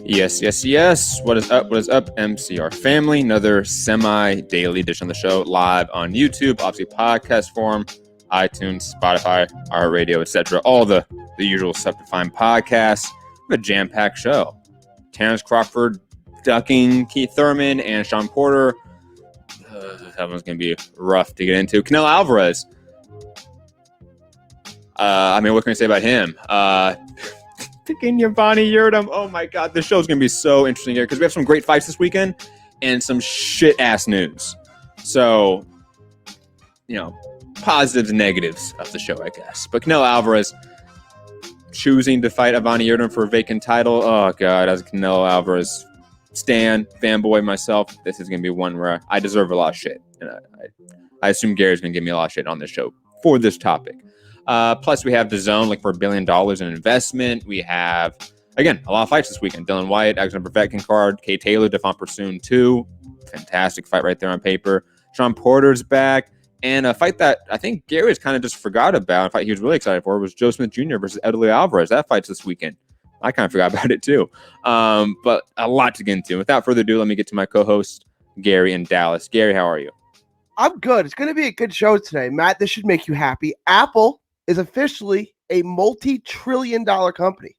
Yes, yes, yes. What is up? What is up, MCR family? Another semi-daily edition of the show, live on YouTube, obviously podcast form, iTunes, Spotify, our radio, etc. All the usual stuff to find podcasts. We have a jam-packed show. Terence Crawford ducking Keith Thurman and Sean Porter. That one's going to be rough to get into. Canelo Alvarez. What can I say about him? Picking Yildirim. Oh my God, this show's gonna be so interesting here because we have some great fights this weekend and some shit ass news. So, positives and negatives of the show, I guess. But Canelo Alvarez choosing to fight Yildirim for a vacant title. Oh God, as a Canelo Alvarez fanboy myself, this is gonna be one where I deserve a lot of shit, and I assume Gary's gonna give me a lot of shit on this show for this topic. Plus, we have the zone for $1 billion in investment. We have, again, a lot of fights this weekend. Whyte, Alexander Povetkin card. K. Taylor, Defon Pursoon 2. Fantastic fight right there on paper. Sean Porter's back. And a fight that I think Gary has kind of just forgot about, a fight he was really excited for, was Joe Smith Jr. versus Eddie Alvarez. That fight's this weekend. I kind of forgot about it too. But a lot to get into. Without further ado, let me get to my co-host, Gary in Dallas. Gary, how are you? I'm good. It's going to be a good show today. Matt, this should make you happy. Apple is officially a multi-trillion-dollar company.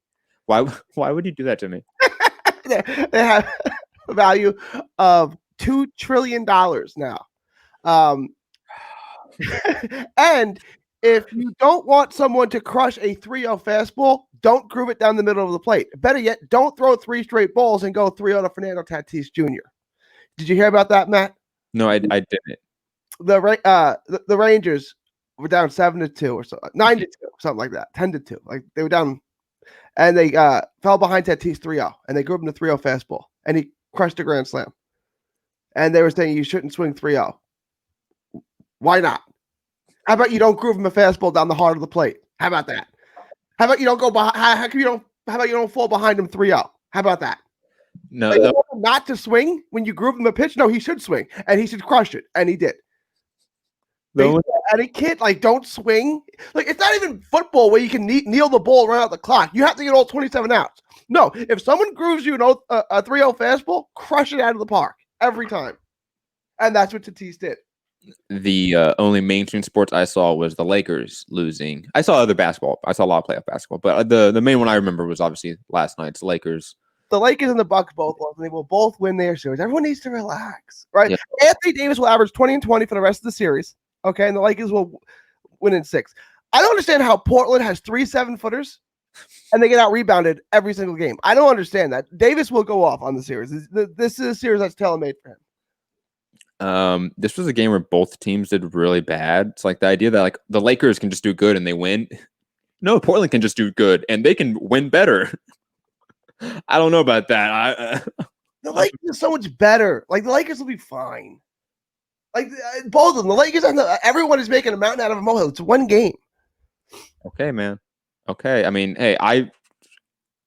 Why would you do that to me? They have a value of $2 trillion now. And if you don't want someone to crush a 3-0 fastball, don't groove it down the middle of the plate. Better yet, don't throw 3 straight balls and go 3-0 to Fernando Tatis Jr. Did you hear about that, Matt? No, I didn't. The Rangers were down 7-2 or so, 9-2, something like that, 10-2. Like they were down, and they fell behind Tatis 3-0, and they grew him to 3-0 fastball, and he crushed a grand slam. And they were saying you shouldn't swing 3-0. Why not? How about you don't groove him a fastball down the heart of the plate? How about that? How about you don't go behind? How about you don't fall behind him 3-0? How about that? No, not to swing when you groove him a pitch. No, he should swing, and he should crush it, and he did. Etiquette, don't swing. It's not even football where you can kneel the ball right out the clock. You have to get all 27 outs. No, if someone grooves you a 3-0 fastball, crush it out of the park every time. And that's what Tatis did. The only mainstream sports I saw was the Lakers losing. I saw other basketball. I saw a lot of playoff basketball, but the main one I remember was obviously last night's Lakers. The Lakers and the Bucks both lost, and they will both win their series. Everyone needs to relax, right? Yeah. Anthony Davis will average 20 and 20 for the rest of the series. Okay, and the Lakers will win in 6. I don't understand how Portland has 3 7-footers and they get out rebounded every single game. I don't understand that. Davis will go off on the series. This is a series that's tailor-made for him. This was a game where both teams did really bad. It's like the idea that the Lakers can just do good and they win. No, Portland can just do good and they can win better. I don't know about that. The Lakers are so much better. The Lakers will be fine. Both of them, the Lakers and everyone is making a mountain out of a molehill. It's one game. Okay, man. Okay. I mean, hey,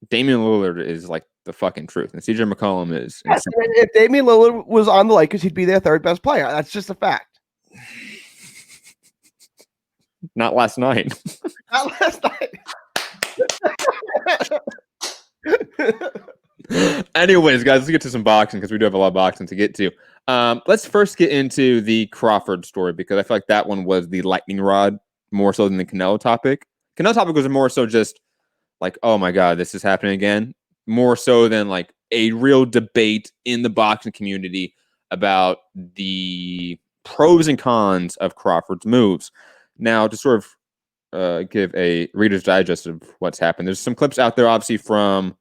Damian Lillard is the fucking truth, and CJ McCollum is. Yes, if Damian Lillard was on the Lakers, he'd be their 3rd best player. That's just a fact. Not last night. Not last night. Anyways, guys, let's get to some boxing because we do have a lot of boxing to get to. Let's first get into the Crawford story because I feel like that one was the lightning rod more so than the Canelo topic. Canelo topic was more so just oh my God, this is happening again. More so than a real debate in the boxing community about the pros and cons of Crawford's moves. Now, to sort of give a Reader's Digest of what's happened, there's some clips out there, obviously, from,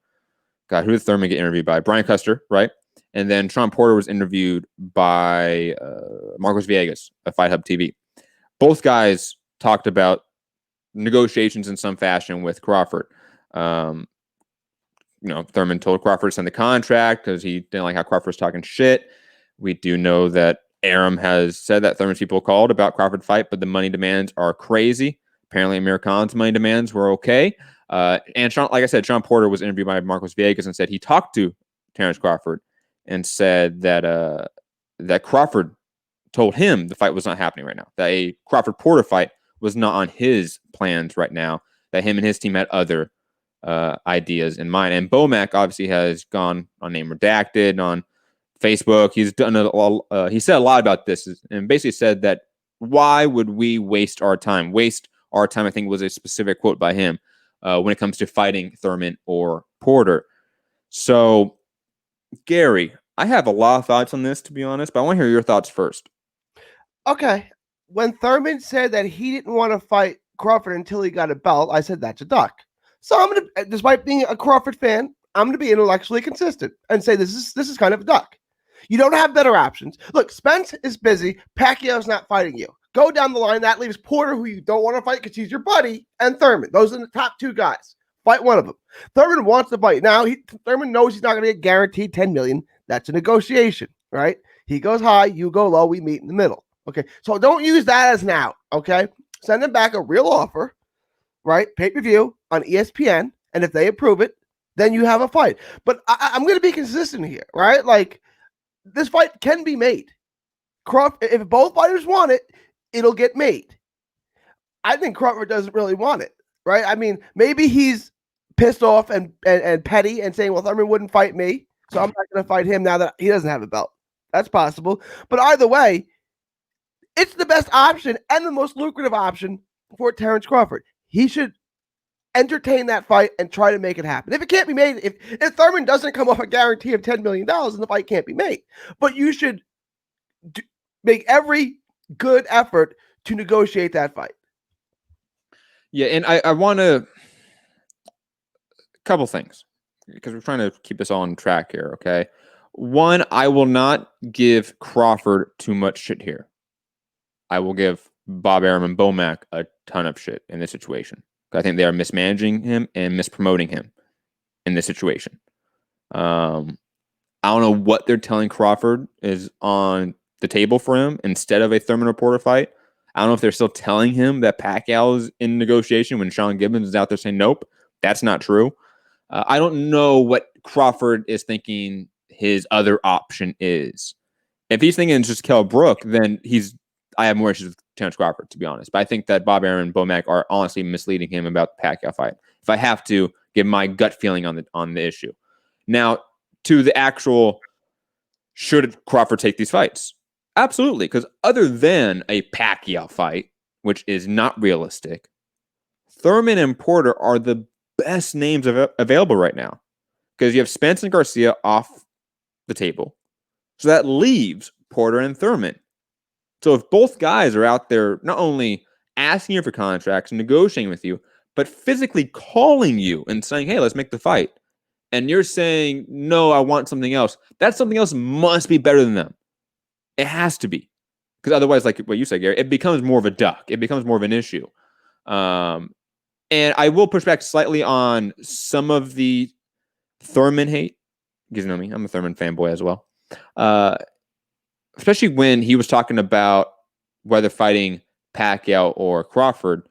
God, who did Thurman get interviewed by? Brian Custer, right? And then Sean Porter was interviewed by Marcos Villegas of Fight Hub TV. Both guys talked about negotiations in some fashion with Crawford. Thurman told Crawford to send the contract because he didn't like how Crawford was talking shit. We do know that Arum has said that Thurman's people called about Crawford fight, but the money demands are crazy. Apparently, Amir Khan's money demands were okay. And Sean, like I said, Sean Porter was interviewed by Marcos Villegas and said he talked to Terence Crawford and said that that Crawford told him the fight was not happening right now. That a Crawford Porter fight was not on his plans right now. That him and his team had other ideas in mind. And Bomac obviously has gone on name redacted on Facebook. He's done he said a lot about this and basically said that why would we waste our time? Waste our time, I think, was a specific quote by him when it comes to fighting Thurman or Porter. So, Gary, I have a lot of thoughts on this, to be honest, but I want to hear your thoughts first. Okay. When Thurman said that he didn't want to fight Crawford until he got a belt, I said that's a duck. So I'm going to, despite being a Crawford fan, I'm going to be intellectually consistent and say this is kind of a duck. You don't have better options. Look, Spence is busy. Pacquiao's not fighting you. Go down the line. That leaves Porter, who you don't want to fight because he's your buddy, and Thurman. Those are the top two guys. Fight one of them. Thurman wants to fight. Now, Thurman knows he's not going to get guaranteed $10 million. That's a negotiation, right? He goes high, you go low, we meet in the middle. Okay, so don't use that as an out, okay? Send them back a real offer, right? Pay-per-view on ESPN, and if they approve it, then you have a fight. But I'm going to be consistent here, right? Like, this fight can be made. Crawford, if both fighters want it, it'll get made. I think Crawford doesn't really want it, right? I mean, maybe he's pissed off and petty and saying, well, Thurman wouldn't fight me, so I'm not going to fight him now that he doesn't have a belt. That's possible. But either way, it's the best option and the most lucrative option for Terence Crawford. He should entertain that fight and try to make it happen. If it can't be made, if Thurman doesn't come off a guarantee of $10 million, then the fight can't be made. But you should make every good effort to negotiate that fight. Yeah, and I want to couple things because we're trying to keep us all on track here, okay? One, I will not give Crawford too much shit here. I will give Bob Arum and Bomac a ton of shit in this situation. I think they are mismanaging him and mispromoting him in this situation. I don't know what they're telling Crawford is on the table for him instead of a Thurman or Porter fight. I don't know if they're still telling him that Pacquiao is in negotiation when Sean Gibbons is out there saying, nope, that's not true. I don't know what Crawford is thinking his other option is. If he's thinking it's just Kell Brook, then I have more issues with Terence Crawford, to be honest. But I think that Bob Arum and Bomac are honestly misleading him about the Pacquiao fight. If I have to give my gut feeling on the issue. Now, to the actual, should Crawford take these fights? Absolutely, because other than a Pacquiao fight, which is not realistic, Thurman and Porter are the best names available right now. Because you have Spence and Garcia off the table. So that leaves Porter and Thurman. So if both guys are out there not only asking you for contracts, negotiating with you, but physically calling you and saying, hey, let's make the fight. And you're saying, no, I want something else. That something else must be better than them. It has to be. Because otherwise, like what you said, Gary, it becomes more of a duck. It becomes more of an issue. And I will push back slightly on some of the Thurman hate. Because you know me, I'm a Thurman fanboy as well. Especially when he was talking about whether fighting Pacquiao or Crawford.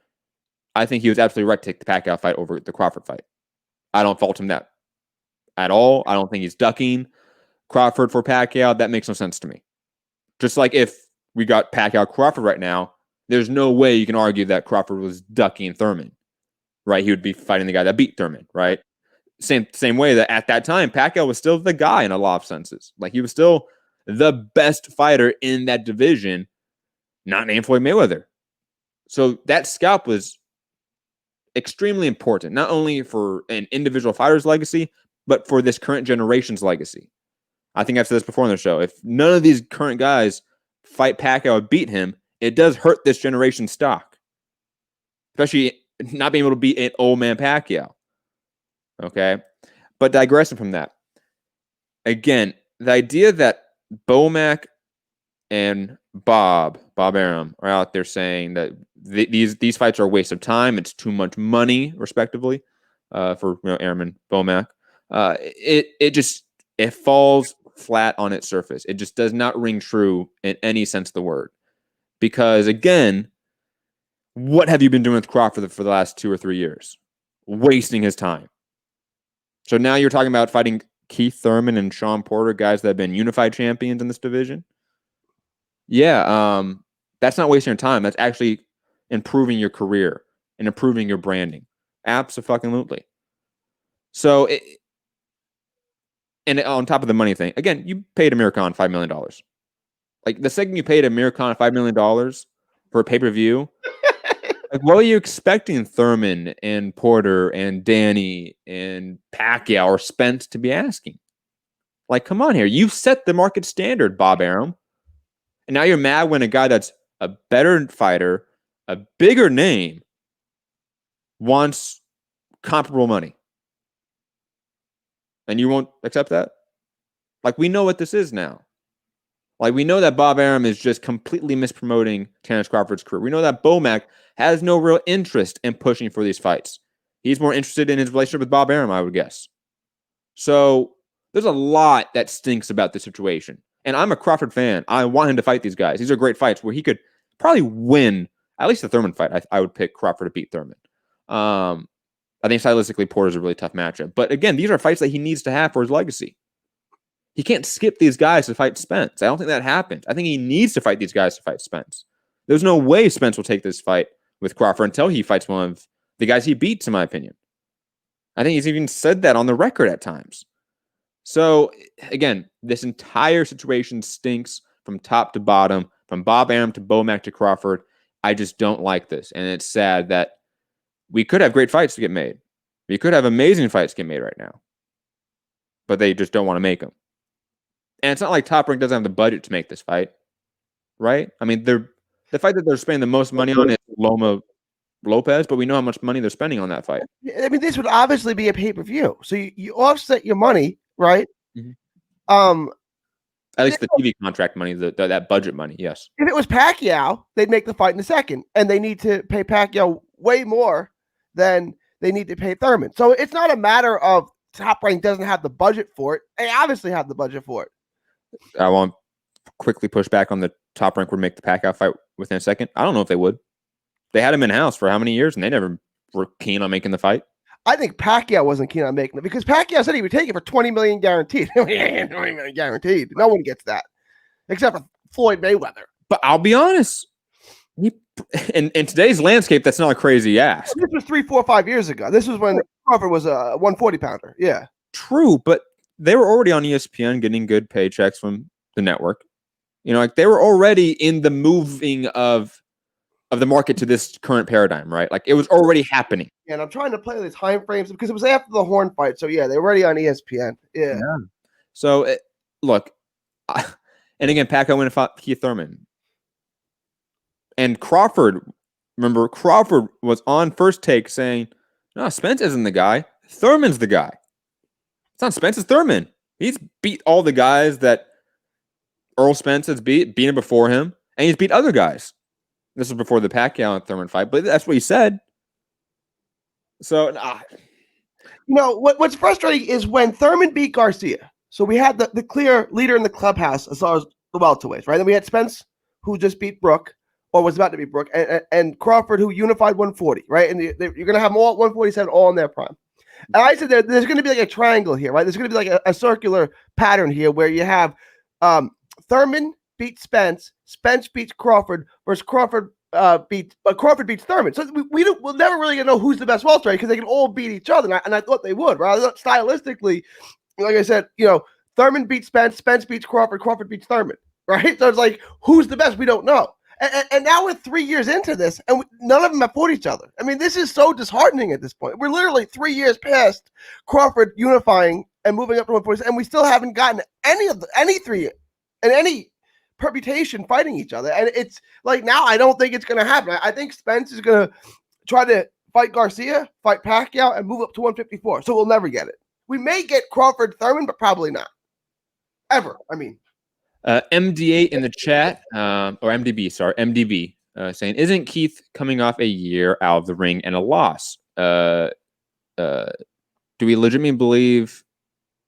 I think he was absolutely right to take the Pacquiao fight over the Crawford fight. I don't fault him that at all. I don't think he's ducking Crawford for Pacquiao. That makes no sense to me. Just like if we got Pacquiao Crawford right now, there's no way you can argue that Crawford was ducking Thurman, right? He would be fighting the guy that beat Thurman, right? Same way that at that time, Pacquiao was still the guy in a lot of senses. Like he was still the best fighter in that division, not named Floyd Mayweather. So that scalp was extremely important, not only for an individual fighter's legacy, but for this current generation's legacy. I think I've said this before on the show. If none of these current guys fight Pacquiao and beat him, it does hurt this generation's stock. Especially not being able to beat an old man Pacquiao. Okay? But digressing from that, again, the idea that Bomac and Bob Arum are out there saying that these fights are a waste of time, it's too much money, respectively, for Arum and Bomac. It falls flat on its surface. It just does not ring true in any sense of the word. Because again, what have you been doing with Crawford for the last 2 or 3 years? Wasting his time. So now you're talking about fighting Keith Thurman and Sean Porter, guys that have been unified champions in this division. Yeah, that's not wasting your time. That's actually improving your career and improving your branding. Absolutely. So, and on top of the money thing, again, you paid Amir Khan $5 million. Like the second you paid Amir Khan $5 million for a pay-per-view, like what are you expecting Thurman and Porter and Danny and Pacquiao or Spence to be asking? Like, come on here. You've set the market standard, Bob Arum. And now you're mad when a guy that's a better fighter, a bigger name, wants comparable money. And you won't accept that? Like, we know what this is now. Like, we know that Bob Arum is just completely mispromoting Terence Crawford's career. We know that Bomac has no real interest in pushing for these fights. He's more interested in his relationship with Bob Arum, I would guess. So there's a lot that stinks about this situation. And I'm a Crawford fan. I want him to fight these guys. These are great fights where he could probably win at least the Thurman fight. I would pick Crawford to beat Thurman. I think stylistically, Porter's a really tough matchup. But again, these are fights that he needs to have for his legacy. He can't skip these guys to fight Spence. I don't think that happens. I think he needs to fight these guys to fight Spence. There's no way Spence will take this fight with Crawford until he fights one of the guys he beats, in my opinion. I think he's even said that on the record at times. So, again, this entire situation stinks from top to bottom, from Bob Arum to Bomac to Crawford. I just don't like this. And it's sad that we could have great fights to get made. We could have amazing fights to get made right now. But they just don't want to make them. And it's not like Top Rank doesn't have the budget to make this fight, right? I mean, the fight that they're spending the most money on is Loma Lopez, but we know how much money they're spending on that fight. I mean, this would obviously be a pay-per-view. So you offset your money, right? Mm-hmm. At least the TV contract money, that budget money, yes. If it was Pacquiao, they'd make the fight in a second, and they need to pay Pacquiao way more than they need to pay Thurman. So it's not a matter of Top Rank doesn't have the budget for it. They obviously have the budget for it. I want to quickly push back on the Top Rank would make the Pacquiao fight within a second. I don't know if they would. They had him in-house for how many years, and they never were keen on making the fight. I think Pacquiao wasn't keen on making it because Pacquiao said he would take it for $20 million guaranteed. $20 million guaranteed. No one gets that except for Floyd Mayweather. But I'll be honest. In today's landscape, that's not a crazy ask. This was 3, 4, 5 years ago. This was when Crawford was a 140-pounder. Yeah. True, but they were already on ESPN getting good paychecks from the network. You know, like they were already in the moving of the market to this current paradigm, right? Like it was already happening. Yeah, and I'm trying to play the time frames because it was after the Horn fight. So yeah, they were already on ESPN. Yeah. So look, and again, Pacquiao went and fought Keith Thurman. And Crawford, remember, Crawford was on First Take saying, no, Spence isn't the guy. Thurman's the guy. It's not Spence, it's Thurman. He's beat all the guys that Earl Spence has beat him before him, and he's beat other guys. This was before the Pacquiao and Thurman fight, but that's what he said. So, you know, what's frustrating is when Thurman beat Garcia. So we had the clear leader in the clubhouse as far as the welterweights, right? Then we had Spence, who just beat Brook, or was about to beat Brook, and Crawford, who unified 140, right? And you're going to have them all 147 all in their prime. And I said there's going to be like a triangle here, right? There's going to be like a circular pattern here where you have Thurman beats Spence, Spence beats Crawford, versus Crawford beats Thurman. So we'll never really know who's the best welterweight because they can all beat each other, and I thought they would. Right? Stylistically, like I said, you know, Thurman beats Spence, Spence beats Crawford, Crawford beats Thurman. Right? So it's like who's the best? We don't know. And now we're 3 years into this, and none of them have fought each other. I mean, this is so disheartening at this point. We're literally 3 years past Crawford unifying and moving up to 140, and we still haven't gotten any three and any permutation fighting each other. And it's like now I don't think it's going to happen. I think Spence is going to try to fight Garcia, fight Pacquiao, and move up to 154. So we'll never get it. We may get Crawford Thurman, but probably not. Ever. I mean. MD8 in the chat, or MDB, saying, isn't Keith coming off a year out of the ring and a loss? Do we legitimately believe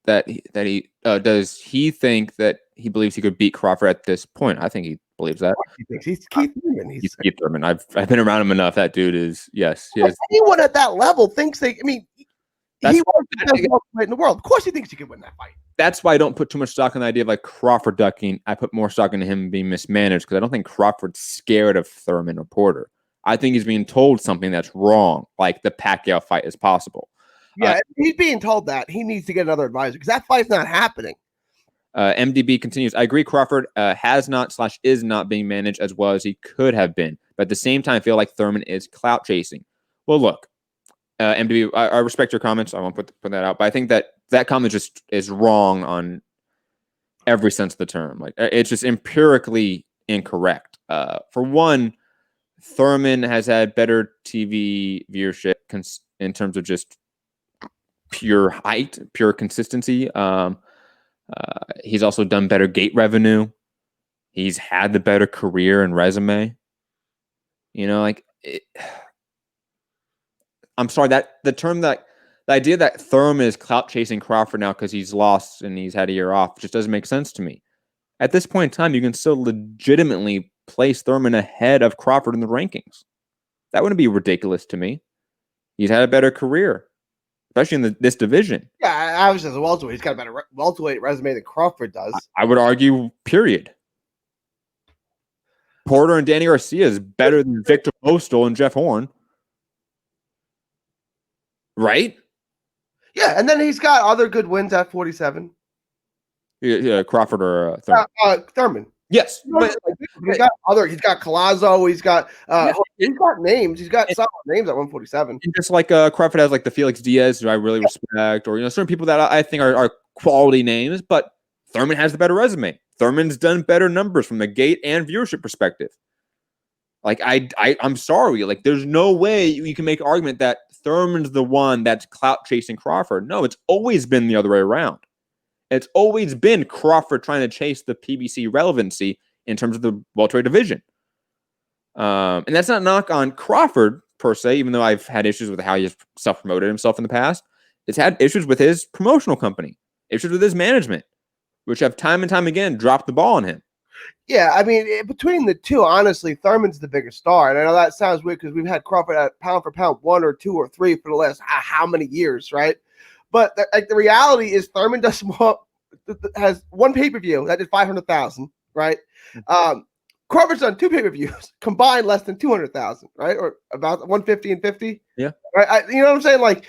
that he does he think that he believes he could beat Crawford at this point? I think he believes that. He thinks he's Keith Thurman. He's Keith Thurman. I've been around him enough. That dude is, yes. Anyone at that level thinks he was the best welterweight in the world. Of course he thinks he can win that fight. That's why I don't put too much stock in the idea of like Crawford ducking. I put more stock into him being mismanaged because I don't think Crawford's scared of Thurman or Porter. I think he's being told something that's wrong, like the Pacquiao fight is possible. Yeah, he's being told that he needs to get another advisor because that fight's not happening. MDB continues. I agree. Crawford has not / is not being managed as well as he could have been, but at the same time, I feel like Thurman is clout chasing. Well, look, MDB, I respect your comments. I won't put that out, but I think that comment just is wrong on every sense of the term. Like, it's just empirically incorrect. For one, Thurman has had better TV viewership in terms of just pure height, pure consistency. He's also done better gate revenue. He's had the better career and resume. I'm sorry that the idea that Thurman is clout chasing Crawford now because he's lost and he's had a year off just doesn't make sense to me. At this point in time, you can still legitimately place Thurman ahead of Crawford in the rankings. That wouldn't be ridiculous to me. He's had a better career, especially in this division. Yeah, obviously as a welterweight, he's got a better welterweight resume than Crawford does. I would argue, period. Porter and Danny Garcia is better than Victor Postal and Jeff Horn. Right? Yeah, and then he's got other good wins at 47. Yeah, Crawford or Thurman. Thurman. Yes, but he's got Collazo. He's got names. He's got solid names at 147. And just like Crawford has like the Felix Diaz, who I really respect, or certain people that I think are quality names. But Thurman has the better resume. Thurman's done better numbers from the gate and viewership perspective. Like I'm sorry, like there's no way you can make an argument that Thurman's the one that's clout chasing Crawford. No, it's always been the other way around. It's always been Crawford trying to chase the PBC relevancy in terms of the welterweight division. And that's not a knock on Crawford per se, even though I've had issues with how he's self-promoted himself in the past. It's had issues with his promotional company, issues with his management, which have time and time again dropped the ball on him. Yeah, I mean, between the two, honestly, Thurman's the bigger star. And I know that sounds weird because we've had Crawford at pound for pound 1 or 2 or 3 for the last how many years, right? But the reality is Thurman has one pay-per-view that did 500,000, right? Crawford's done 2 pay-per-views combined less than 200,000, right? Or about 150 and 50. Yeah. Right? You know what I'm saying? Like,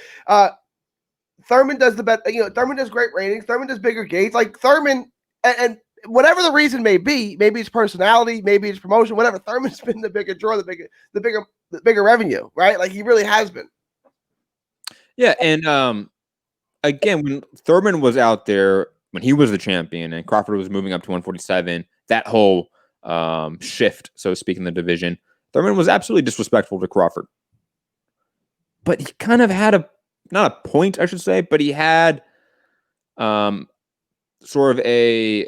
Thurman does the best, Thurman does great ratings. Thurman does bigger gates. Like Thurman, and whatever the reason may be, maybe it's personality, maybe it's promotion, whatever. Thurman's been the bigger draw, the bigger revenue, right? Like he really has been. Yeah, and again, when Thurman was out there, when he was the champion and Crawford was moving up to 147, that whole shift, so to speak, in the division, Thurman was absolutely disrespectful to Crawford. But he kind of had not a point, I should say, but he had sort of a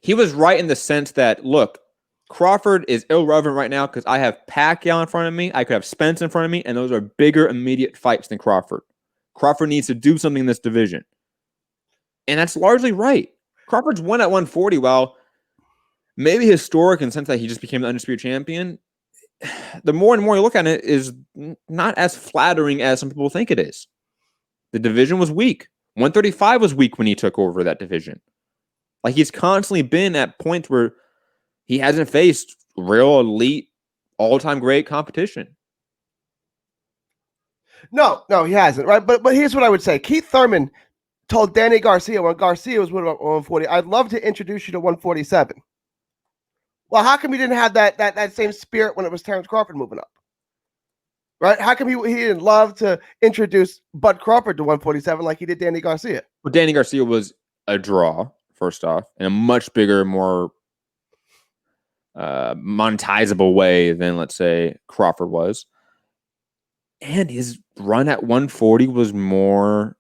he was right in the sense that, look, Crawford is irrelevant right now because I have Pacquiao in front of me, I could have Spence in front of me, and those are bigger immediate fights than Crawford. Crawford needs to do something in this division. And that's largely right. Crawford's won at 140, while maybe historic in the sense that he just became the undisputed champion. The more and more you look at it, is not as flattering as some people think it is. The division was weak. 135 was weak when he took over that division. Like he's constantly been at points where he hasn't faced real elite, all-time great competition. No, he hasn't, right? But here's what I would say. Keith Thurman told Danny Garcia when Garcia was winning at 140, I'd love to introduce you to 147. Well, how come he didn't have that same spirit when it was Terence Crawford moving up? Right? How come he didn't love to introduce Bud Crawford to 147 like he did Danny Garcia? Well, Danny Garcia was a draw, first off, in a much bigger, more monetizable way than, let's say, Crawford was. And his run at 140 was more...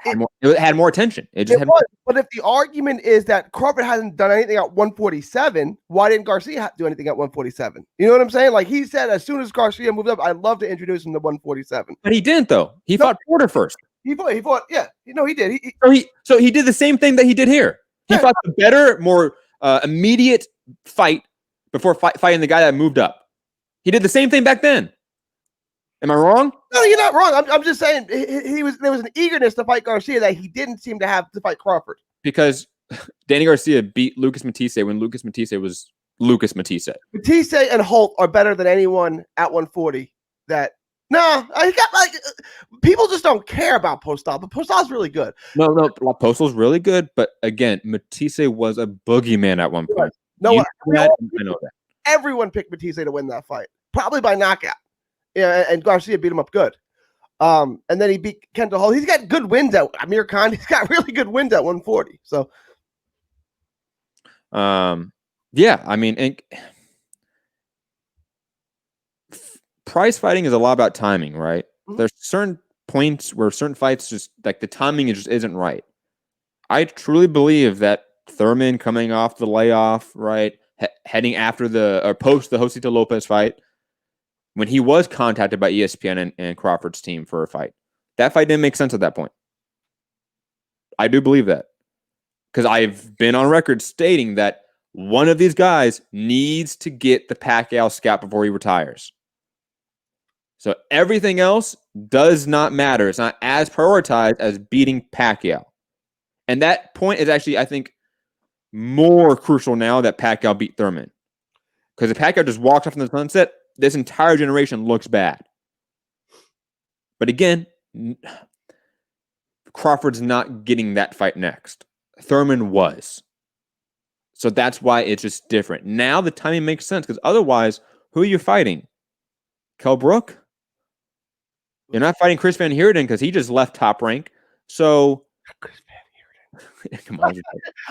It had more attention. It was. But if the argument is that Crawford hasn't done anything at 147, why didn't Garcia do anything at 147? You know what I'm saying? Like he said, as soon as Garcia moved up, I'd love to introduce him to 147. But he didn't, though. He fought Porter first. He fought. Yeah, he did. So he did the same thing that he did here. He fought the better, more immediate fight before fighting the guy that moved up. He did the same thing back then. Am I wrong? No, you're not wrong. I'm just saying there was an eagerness to fight Garcia that he didn't seem to have to fight Crawford. Because Danny Garcia beat Lucas Matisse when Lucas Matisse was Lucas Matisse. Matisse and Holt are better than anyone at 140. I got like people just don't care about Postal, but Postal's really good. No, Postal's really good, but again, Matisse was a boogeyman at one point. No, I know that. Everyone picked Matisse to win that fight, probably by knockout. Yeah, and Garcia beat him up good. And then he beat Kendall Holt. He's got good wins at Amir Khan. He's got really good wins at 140. So, yeah, I mean, prize fighting is a lot about timing, right? Mm-hmm. There's certain points where certain fights just like the timing just isn't right. I truly believe that Thurman coming off the layoff, right, heading after post the Josito Lopez fight, when he was contacted by ESPN and Crawford's team for a fight, that fight didn't make sense at that point. I do believe that because I've been on record stating that one of these guys needs to get the Pacquiao scalp before he retires. So everything else does not matter. It's not as prioritized as beating Pacquiao. And that point is actually, I think, more crucial now that Pacquiao beat Thurman. Because if Pacquiao just walks off in the sunset, this entire generation looks bad. But again, Crawford's not getting that fight next. Thurman was. So that's why it's just different. Now the timing makes sense because otherwise, who are you fighting? Kell Brook? You're not fighting Chris Van Heerden because he just left Top Rank. So Chris Van Heerden. Come on.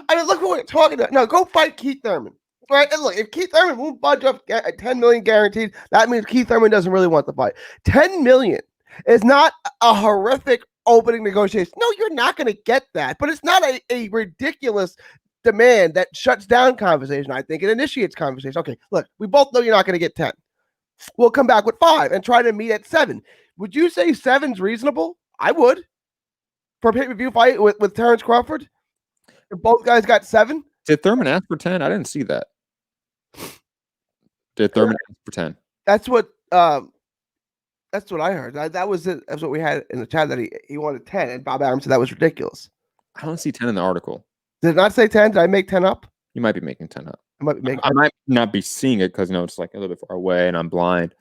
I mean, look what we're talking about. No, go fight Keith Thurman. Right? And look, if Keith Thurman won't budge up at $10 million guaranteed, that means Keith Thurman doesn't really want the fight. $10 million is not a horrific opening negotiation. No, you're not going to get that. But it's not a ridiculous demand that shuts down conversation. I think it initiates conversation. Okay, look, we both know you're not going to get 10. We'll come back with 5 and try to meet at 7. Would you say 7's reasonable? I would. For a pay-per-view fight with Terence Crawford? If both guys got 7? Did Thurman ask for 10? I didn't see that. Did Thurman ask for 10? That's what I heard. That was it. That's what we had in the chat, that he wanted 10, and Bob Arum said that was ridiculous. I don't see 10 in the article. Did it not say 10? Did I make 10 up? You might be making 10 up. I might not be seeing it because it's like a little bit far away and I'm blind.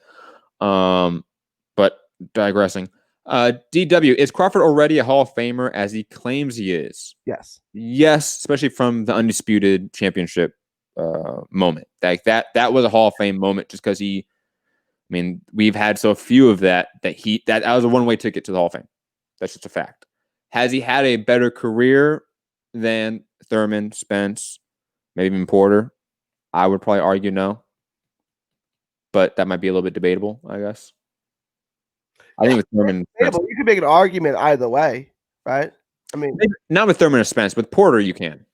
But digressing. DW, is Crawford already a Hall of Famer as he claims he is? Yes. Yes, especially from the Undisputed Championship moment. Like that was a Hall of Fame moment just because we've had so few of that was a one-way ticket to the Hall of Fame. That's just a fact. Has he had a better career than Thurman, Spence, maybe even Porter? I would probably argue no. But that might be a little bit debatable, I guess. I think with Thurman, you could make an argument either way, right? I mean, maybe not with Thurman or Spence. With Porter, you can.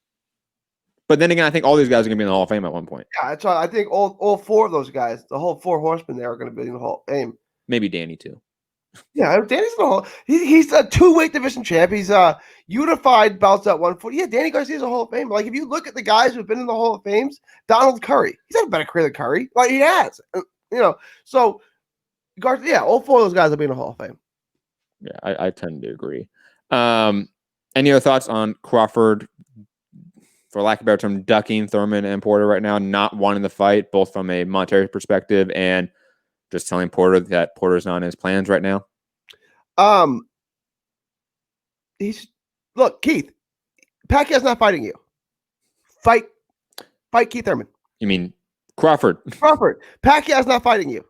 But then again, I think all these guys are going to be in the Hall of Fame at one point. Yeah, that's right. I think all 4 of those guys, the whole 4 horsemen there, are going to be in the Hall of Fame. Maybe Danny too. Yeah, Danny's in the Hall. He's a 2-weight division champ. He's unified belts at 140. Yeah, Danny Garcia's a Hall of Fame. Like, if you look at the guys who've been in the Hall of Fames, Donald Curry, he's had a better career than Curry. Like, he has. So Garcia, all 4 of those guys will be in the Hall of Fame. Yeah, I tend to agree. Any other thoughts on Crawford, for lack of a better term, ducking Thurman and Porter right now, not wanting the fight, both from a monetary perspective and just telling Porter that Porter's not in his plans right now? Look, Keith, Pacquiao's not fighting you. Fight Keith Thurman. You mean Crawford? Pacquiao's not fighting you.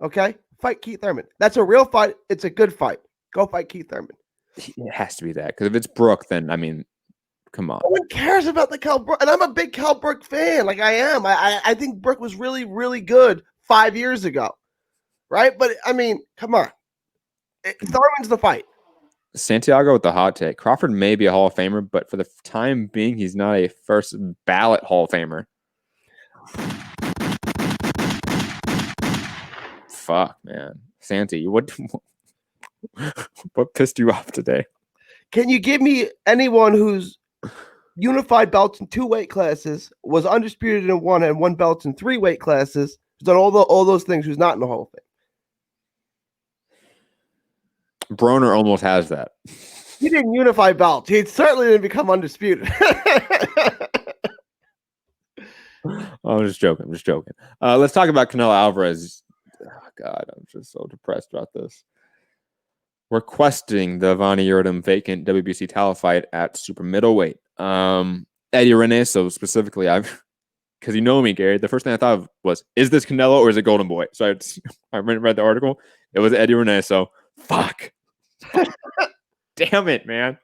Okay? Fight Keith Thurman. That's a real fight. It's a good fight. Go fight Keith Thurman. It has to be that. Because if it's Brook, then, come on. No one cares about the Kell Brook. And I'm a big Kell Brook fan. Like, I am. I think Brook was really, really good 5 years ago. Right? But, come on. Thurman's the fight. Santiago with the hot take. Crawford may be a Hall of Famer, but for the time being, he's not a first ballot Hall of Famer. Fuck, man. Santi, what pissed you off today? Can you give me anyone who's unified belts in 2 weight classes, was undisputed in 1 and won belts in 3 weight classes, who's done all those things, who's not in the Hall of Fame? Broner almost has that. He didn't unify belts. He certainly didn't become undisputed. I'm just joking. I'm just joking. Let's talk about Canelo Alvarez. Oh, God, I'm just so depressed about this. Requesting the Yildirim vacant WBC title fight at super middleweight. Eddie Reynoso specifically, because you know me, Gary. The first thing I thought of was, is this Canelo or is it Golden Boy? So I read the article. It was Eddie Reynoso. Fuck. Damn it, man.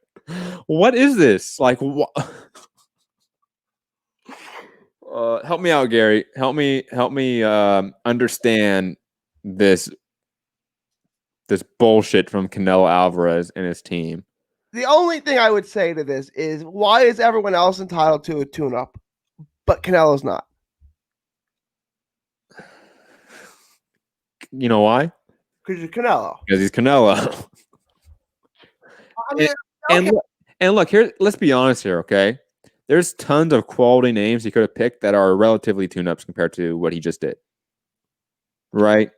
What is this? Like, what? Help me out, Gary. Help me understand this bullshit from Canelo Alvarez and his team. The only thing I would say to this is, why is everyone else entitled to a tune-up, but Canelo's not? You know why? Because you're Canelo. Because he's Canelo. I mean, and look here. Let's be honest here, okay? There's tons of quality names he could have picked that are relatively tune-ups compared to what he just did. Right?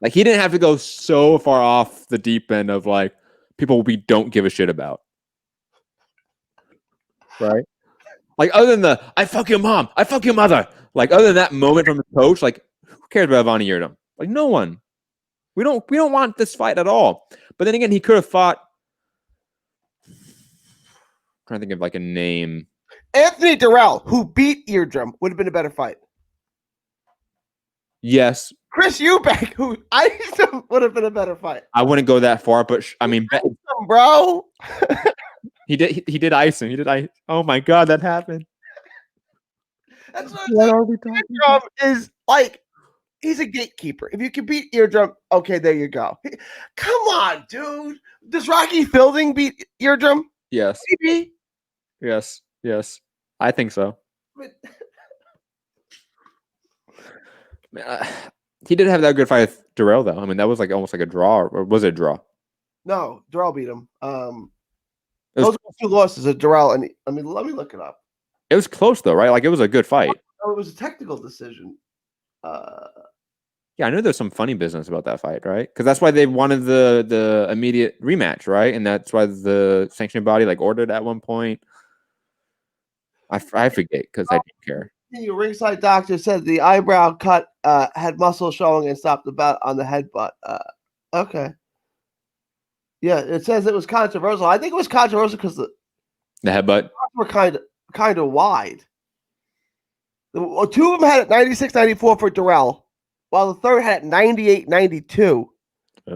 Like, he didn't have to go so far off the deep end of, like, people we don't give a shit about. Right? Like, other than the, I fuck your mom, I fuck your mother. Like, other than that moment from the coach, like, who cares about Yildirim? Like, no one. We don't want this fight at all. But then again, he could have fought. I'm trying to think of, like, a name. Anthony Durrell, who beat Yildirim, would have been a better fight. Yes. Chris Eubank, who iced him, would have been a better fight. I wouldn't go that far, but I mean, bro. He did ice him. He did ice. Oh my God, that happened. That's what are we talking about? Is like, he's a gatekeeper. If you can beat Yildirim, okay, there you go. Come on, dude. Does Rocky Fielding beat Yildirim? Yes. Maybe. Yes. I think so. He did have that good fight with Durrell, though. I mean, that was like almost like a draw, or was it a draw? No, Durrell beat him. Those were 2 losses of Durrell, and I mean, let me look it up. It was close though, right? Like, it was a good fight. Oh, it was a technical decision. Yeah, I knew there's some funny business about that fight, right? Because that's why they wanted the immediate rematch, right? And that's why the sanctioning body like ordered at one point. I forget because I didn't care. The ringside doctor said the eyebrow cut had muscle showing and stopped the bout on the headbutt. Okay. Yeah, it says it was controversial. I think it was controversial because the headbutt were kind of wide. 2 of them had it 96-94 for Durrell, while the third had it 98-92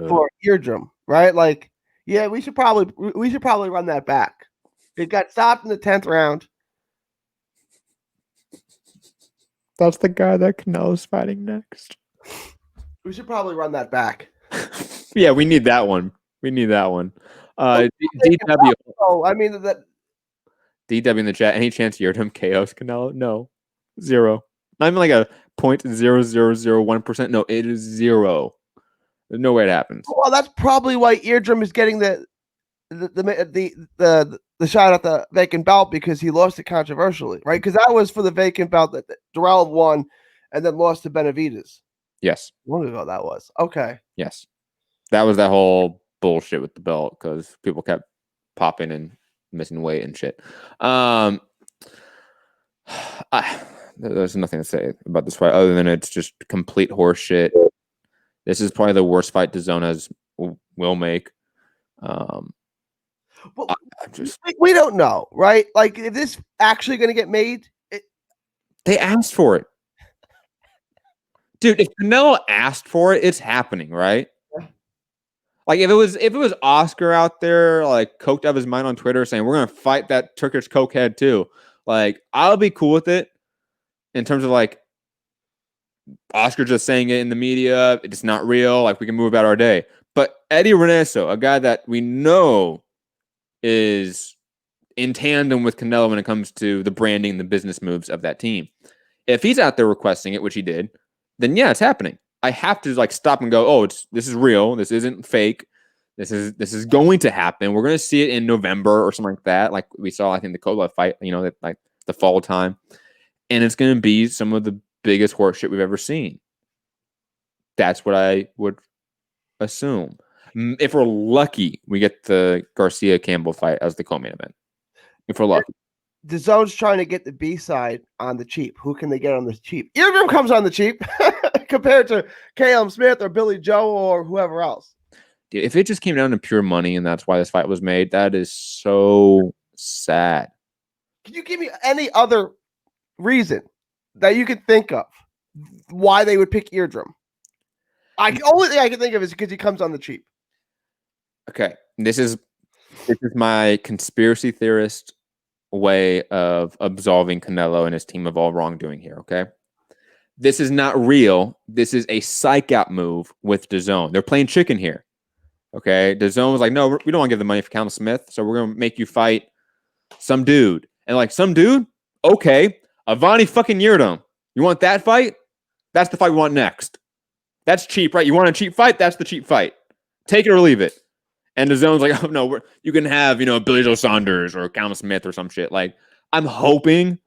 for Yildirim. Right? Like, yeah, we should probably run that back. It got stopped in the 10th round. That's the guy that Canelo's fighting next. We should probably run that back. Yeah, we need that one. DW. Oh, I mean that. DW in the chat. Any chance Yildirim KOs Canelo? No, 0. Not even like a 0.0001%. No, it is 0. There's no way it happens. Well, that's probably why Yildirim is getting the shot at the vacant belt, because he lost it controversially, right? Because that was for the vacant belt that Durrell won and then lost to Benavidez. Yes. Long ago that was. Okay. Yes. That was that whole bullshit with the belt because people kept popping and missing weight and shit. There's nothing to say about this fight other than it's just complete horse shit. This is probably the worst fight DAZN will make. Well, we don't know, right? Like, if this actually going to get made, they asked for it, dude. If Canelo asked for it, it's happening, right? Yeah. Like, if it was Oscar out there, like, coked out of his mind on Twitter saying we're gonna fight that Turkish cokehead too, like, I'll be cool with it. In terms of like Oscar just saying it in the media, it's not real. Like, we can move about our day. But Eddie Reynoso, a guy that we know is in tandem with Canelo when it comes to the branding, the business moves of that team. If he's out there requesting it, which he did, then yeah, it's happening. I have to like stop and go, oh, this is real. This isn't fake. This is going to happen. We're going to see it in November or something like that. Like we saw, I think, the Kovalev fight, like the fall time. And it's going to be some of the biggest horseshit we've ever seen. That's what I would assume. If we're lucky, we get the Garcia-Campbell fight as the co-main event. If we're lucky. the zone's trying to get the B side on the cheap. Who can they get on the cheap? Yildirim comes on the cheap compared to Caleb Smith or Billy Joe or whoever else. Dude, if it just came down to pure money and that's why this fight was made, that is so sad. Can you give me any other reason that you could think of why they would pick Yildirim? Only thing I can think of is because he comes on the cheap. Okay, this is my conspiracy theorist way of absolving Canelo and his team of all wrongdoing here. Okay, this is not real. This is a psych out move with DAZN. They're playing chicken here. Okay, DAZN was like, no, we don't want to give the money for Callum Smith, so we're gonna make you fight some dude, and like some dude, okay, Avani fucking Yildirim. You want that fight? That's the fight we want next. That's cheap, right? You want a cheap fight? That's the cheap fight. Take it or leave it. And the zone's like, oh no, you can have, Billy Joe Saunders or Callum Smith or some shit. Like, I'm hoping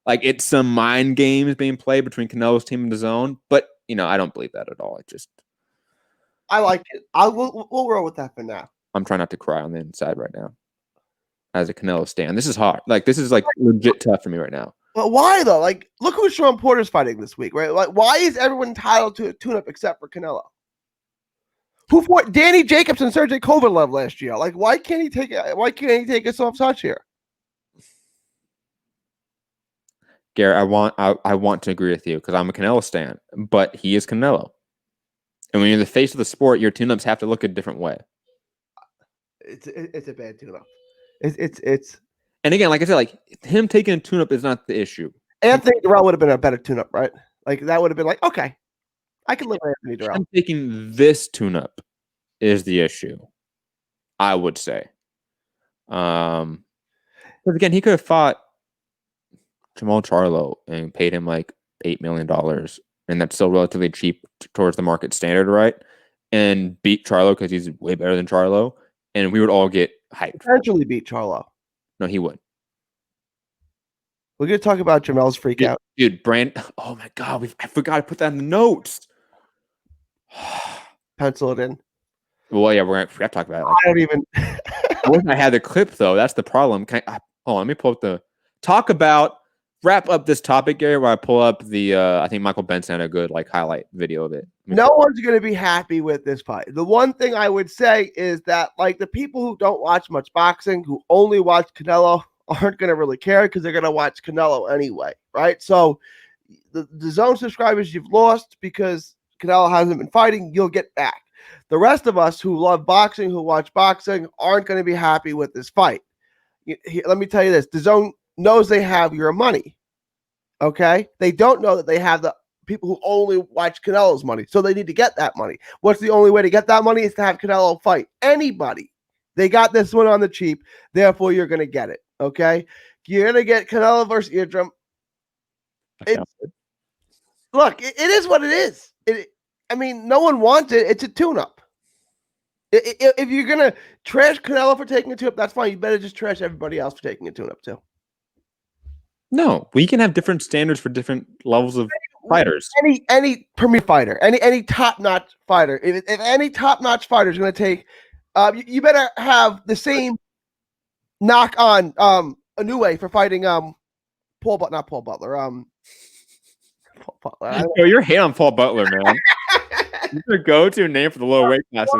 like it's some mind games being played between Canelo's team and the zone, but I don't believe that at all. I like it. We'll roll with that for now. I'm trying not to cry on the inside right now. As a Canelo stan, this is hard. Like, this is like legit tough for me right now. But why though? Like, look who Sean Porter's fighting this week, right? Like, why is everyone entitled to a tune-up except for Canelo? Who fought Danny Jacobs and Sergey Kovalev last year? Like, why can't he take a soft touch here? Garrett, I want to agree with you because I'm a Canelo stan, but he is Canelo. And when you're the face of the sport, your tune-ups have to look a different way. It's a bad tune-up. It's and again, like I said, like him taking a tune-up is not the issue. Anthony Durrell would have been a better tune-up, right? Like that would have been like, okay, I can live with Anthony Durrell. I'm taking this tune-up is the issue, I would say. But again, he could have fought Jamal Charlo and paid him like $8 million, and that's still relatively cheap towards the market standard, right? And beat Charlo because he's way better than Charlo, and we would all get hyped. Eventually beat Charlo. No, he would. We're gonna talk about Jamel's freak out, dude. Oh my god, I forgot to put that in the notes. Pencil it in. Well, yeah, we have to talk about it. I don't even. I wish I had the clip though. That's the problem. Hold on, let me pull up wrap up this topic, Gary. Where I pull up the I think Michael Benson had a good highlight video of it. No one's going to be happy with this fight. The one thing I would say is that the people who don't watch much boxing, who only watch Canelo, aren't going to really care because they're going to watch Canelo anyway, right? So the zone subscribers you've lost because Canelo hasn't been fighting, you'll get back. The rest of us who love boxing, who watch boxing, aren't going to be happy with this fight. Let me tell you this. The zone knows they have your money, okay? They don't know that they have the people who only watch Canelo's money, so they need to get that money. What's the only way to get that money is to have Canelo fight anybody. They got this one on the cheap, therefore you're going to get it, okay? You're going to get Canelo versus Yildirim. Look, it is what it is. No one wants it. It's a tune-up. If you're going to trash Canelo for taking a tune-up, that's fine. You better just trash everybody else for taking a tune-up too. No, we can have different standards for different levels of fighters. Any premier fighter, any top-notch fighter. If any top-notch fighter is going to take, you better have the same knock on Inoue for fighting not Paul Butler. Paul Butler. Yo, you're hate on Paul Butler, man. You're the go-to name for the low weight classes.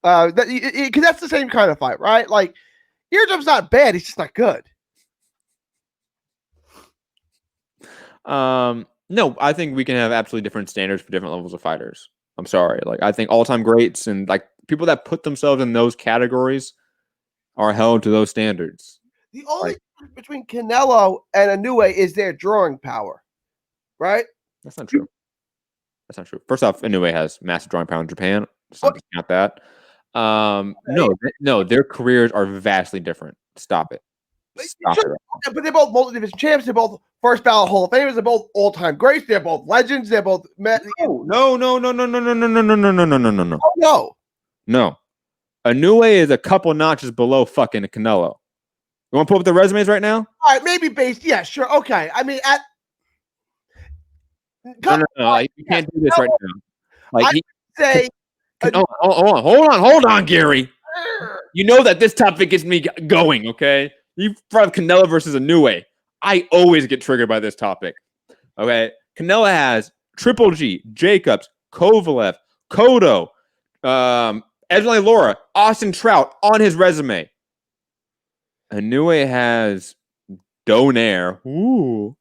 Because that's the same kind of fight, right? Like, Yildirim's not bad; he's just not good. No, I think we can have absolutely different standards for different levels of fighters. I'm sorry. I think all-time greats and people that put themselves in those categories are held to those standards. The only difference between Canelo and Inoue is their drawing power, right? That's not true. That's not true. First off, Inoue has massive drawing power in Japan. So not that. No, their careers are vastly different. Stop it. But they're both multi-division champs. They're both first ballot Hall of Famers. They're both all-time greats. They're both legends. They're both No. Inoue is a couple notches below fucking Canelo. You want to pull up the resumes right now? All right, maybe based. Yeah, sure. Okay. I mean, no. You can't do this right now. Hold on, Gary. You know that this topic gets me going, okay? You brought up Canelo versus Inoue. I always get triggered by this topic. Okay, Canelo has Triple G, Jacobs, Kovalev, Cotto, Edgley Laura, Austin Trout on his resume. Inoue has Donaire. Ooh.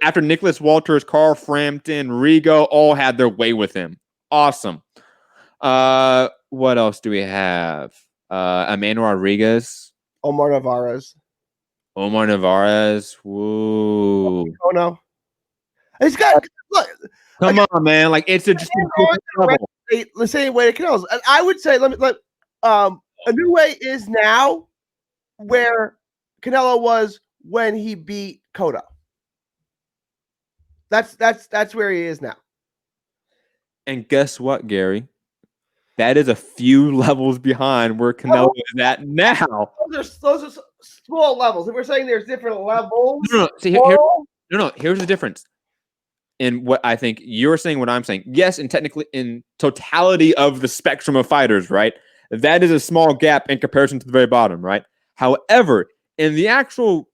After Nicholas Walters, Carl Frampton, Rigo all had their way with him. Awesome. What else do we have? Emmanuel Rodriguez. Omar Narvaez. Woo. Oh no. He's got look. Come on, man. Like it's just the same way to Canelo's. And I would say Inoue is now where Canelo was when he beat Cotto. That's where he is now. And guess what, Gary? That is a few levels behind where Canelo is at now. Those are small levels. If we're saying there's different levels. No. See, here's the difference. In what I think you're saying, what I'm saying. Yes, and technically in totality of the spectrum of fighters, right? That is a small gap in comparison to the very bottom, right? However, in the actual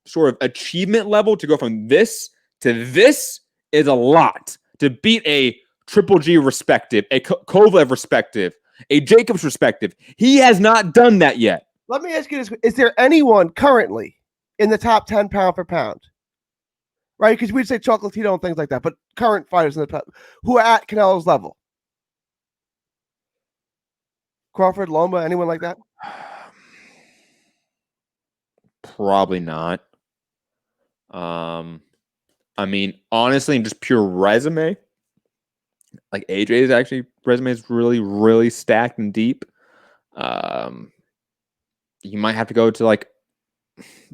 sort of achievement level to go from this to this is a lot. To beat a Triple G respective, a Kovalev respective, a Jacobs respective. He has not done that yet. Let me ask you this. Is there anyone currently in the top 10 pound for pound? Right? Because we'd say Chocolatito and things like that, but current fighters in the top who are at Canelo's level. Crawford, Loma, anyone like that? Probably not. I mean, honestly, in just pure resume, like AJ's actually resume is really, really stacked and deep. You might have to go to like,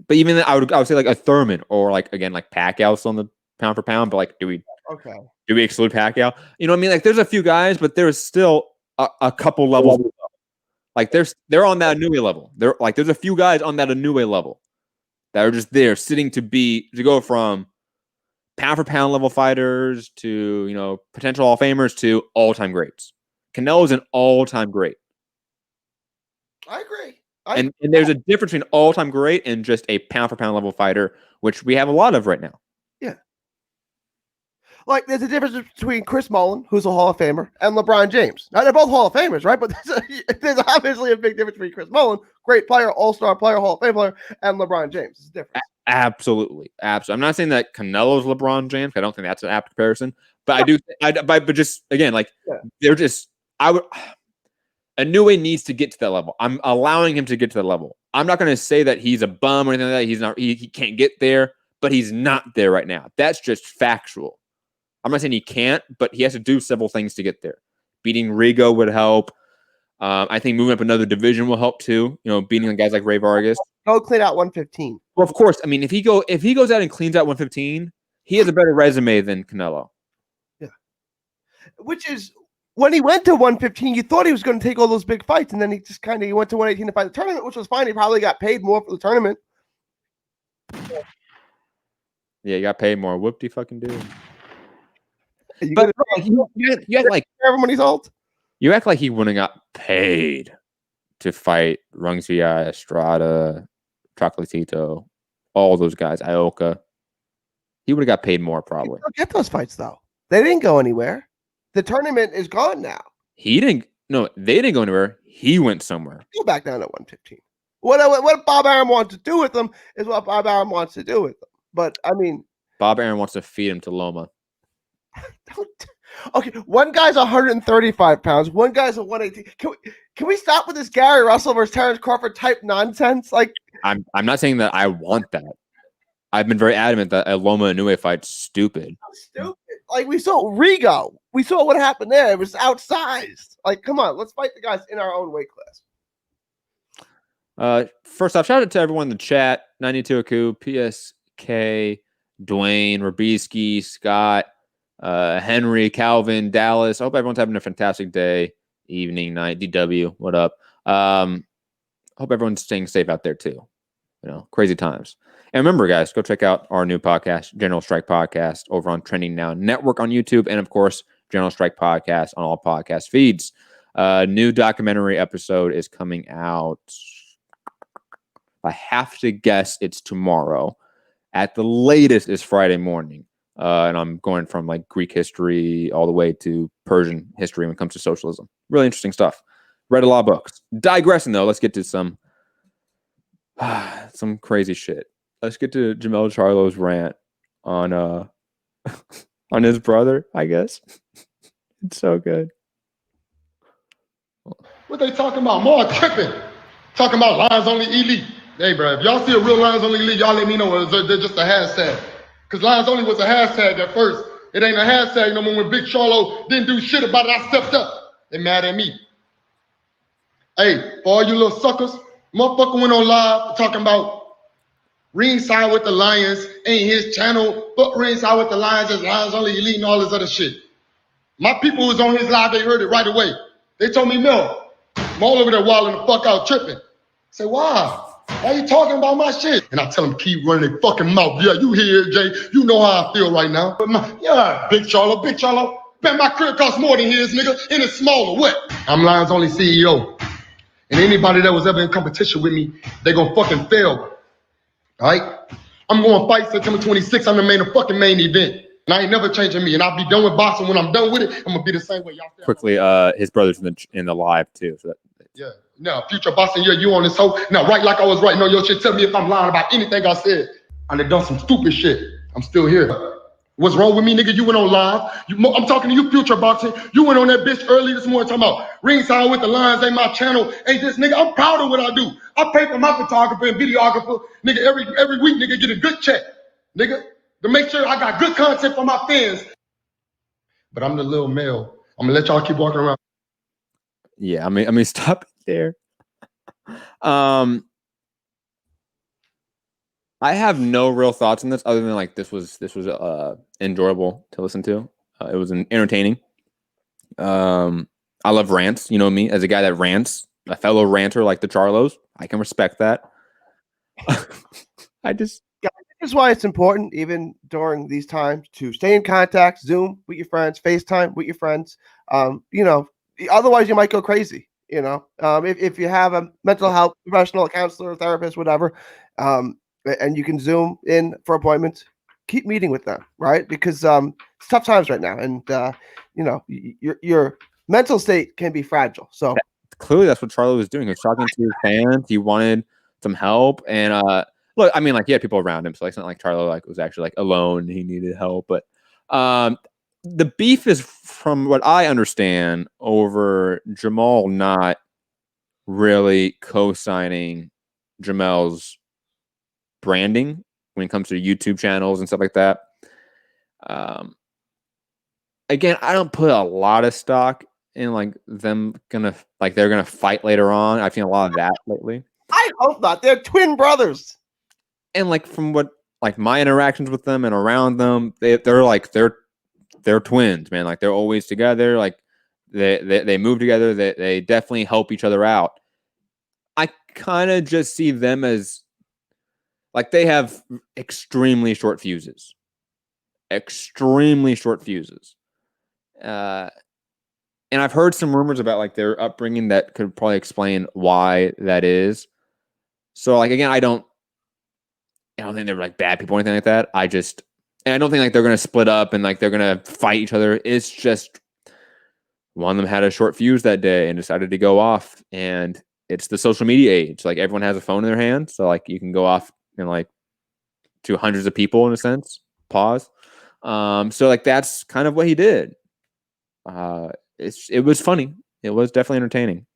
but even then, I would say like a Thurman or like again like Pacquiao's on the pound for pound. But like, do we exclude Pacquiao? You know what I mean? Like, there's a few guys, but there's still a couple levels. Like they're on that Inoue level. There's a few guys on that Inoue level that are just there sitting to go from pound for pound level fighters to, potential Hall of Famers to all-time greats. Canelo's an all-time great. I agree. And there's a difference between all-time great and just a pound for pound level fighter, which we have a lot of right now. Yeah. Like there's a difference between Chris Mullin, who's a Hall of Famer, and LeBron James. Now they're both Hall of Famers, right? But there's obviously a big difference between Chris Mullin, great player, all-star player, Hall of Fame player, and LeBron James. It's different. Absolutely. I'm not saying that Canelo's LeBron James. I don't think that's an apt comparison. But I do. But just again, like they're just. Inoue needs to get to that level. I'm allowing him to get to that level. I'm not going to say that he's a bum or anything like that. He's not. He can't get there, but he's not there right now. That's just factual. I'm not saying he can't, but he has to do several things to get there. Beating Rigo would help. I think moving up another division will help too. Beating guys like Ray Vargas. Go clean out 115. Well, of course. I mean, if he goes out and cleans out 115, he has a better resume than Canelo. Yeah. Which is when he went to 115, you thought he was going to take all those big fights, and then he just he went to 118 to fight the tournament, which was fine. He probably got paid more for the tournament. Yeah, he got paid more. Whoop-de fucking dude. But you act like everybody's old. You act like he wouldn't have got paid to fight Rungs VI, Estrada, Chocolatito, all those guys, Ioka. He would have got paid more probably. Get those fights though. They didn't go anywhere. The tournament is gone now. They didn't go anywhere. He went somewhere. Go back down to 115. What Bob Arum wants to do with them is what Bob Arum wants to do with them. But I mean, Bob Arum wants to feed him to Loma. Okay, one guy's 135 pounds, one guy's 118. Can we stop with this Gary Russell versus Terence Crawford type nonsense? Like, I'm not saying that I want that. I've been very adamant that a Loma Inoue fight's stupid. Stupid. Like we saw Rigo. We saw what happened there. It was outsized. Like, come on, let's fight the guys in our own weight class. First off, shout out to everyone in the chat. 92 Aku, PSK, Dwayne, Rabisky, Scott, Henry, Calvin, Dallas. I hope everyone's having a fantastic day, evening, night. DW, what up? Hope everyone's staying safe out there too. Crazy times. And remember, guys, go check out our new podcast, General Strike Podcast, over on Trending Now Network on YouTube, and of course, General Strike Podcast on all podcast feeds. New documentary episode is coming out I have to guess it's tomorrow. At the latest is Friday morning. And I'm going from like Greek history all the way to Persian history when it comes to socialism. Really interesting stuff. Read a lot of books. Digressing though, let's get to some crazy shit. Let's get to Jamel Charlo's rant on on his brother, I guess. It's so good. What they talking about? More tripping. Talking about lines only elite. Hey, bro, if y'all see a real lines only elite, y'all let me know. They're just a hashtag. Because lines only was a hashtag at first. It ain't a hashtag no more. When Big Charlo didn't do shit about it, I stepped up. They mad at me. Hey, for all you little suckers, motherfucker went on live talking about ringside with the Lions ain't his channel, but ringside with the Lions is lines only elite and all this other shit. My people who was on his live, they heard it right away. They told me, Mel, I'm all over there wilding the fuck out, tripping. I said, why? Why you talking about my shit? And I tell them, keep running their fucking mouth. Yeah, you hear it, Jay. You know how I feel right now. But Big Charlo. Bet my crib costs more than his, nigga, and it's smaller. What? I'm Lions Only CEO. And anybody that was ever in competition with me, they gonna fucking fail. All right? I'm going to fight September 26th. I'm the fucking main event. And I ain't never changing me. And I'll be done with boxing. When I'm done with it, I'm going to be the same way. Y'all quickly, his brother's in the live too. So yeah. Now, future boxing, yeah, you on this hoe. Now, right like I was writing on your shit. Tell me if I'm lying about anything I said. I done done some stupid shit. I'm still here. What's wrong with me, nigga? You went on live. I'm talking to you, future boxing. You went on that bitch early this morning talking about ringside with the Lions ain't my channel. Ain't this, nigga? I'm proud of what I do. I pay for my photographer and videographer. Nigga, every week, nigga, get a good check. Nigga, to make sure I got good content for my fans. But I'm the little male. I'm gonna let y'all keep walking around. Yeah, I mean, stop there. I have no real thoughts on this other than like this was enjoyable to listen to. It was entertaining. I love rants. You know me, as a guy that rants, a fellow ranter like the Charlos, I can respect that. This is why it's important, even during these times, to stay in contact, Zoom with your friends, FaceTime with your friends. Otherwise you might go crazy. If you have a mental health professional, a counselor, a therapist, whatever, and you can Zoom in for appointments, keep meeting with them, right? Because it's tough times right now, and your mental state can be fragile. So clearly, that's what Charlo was doing. He was talking to his fans. He wanted some help, and look, I mean, like he had people around him, so it's not like Charlo was actually like alone. He needed help, but the beef is, from what I understand, over Jamal not really co-signing Jamel's branding when it comes to YouTube channels and stuff like that. Again, I don't put a lot of stock in like them they're gonna fight later on. I've seen a lot of that lately. I hope not. They're twin brothers. And like from what like my interactions with them and around them, they're twins, man. Like they're always together. Like they move together. They definitely help each other out. I kind of just see them as like they have extremely short fuses. And I've heard some rumors about like their upbringing that could probably explain why that is. So like again, I don't think they're like bad people or anything like that. I don't think like they're gonna split up and like they're gonna fight each other. It's just one of them had a short fuse that day and decided to go off. And it's the social media age. Like everyone has a phone in their hand, so like you can go off and like to hundreds of people in a sense. Pause. So like that's kind of what he did. It was funny. It was definitely entertaining.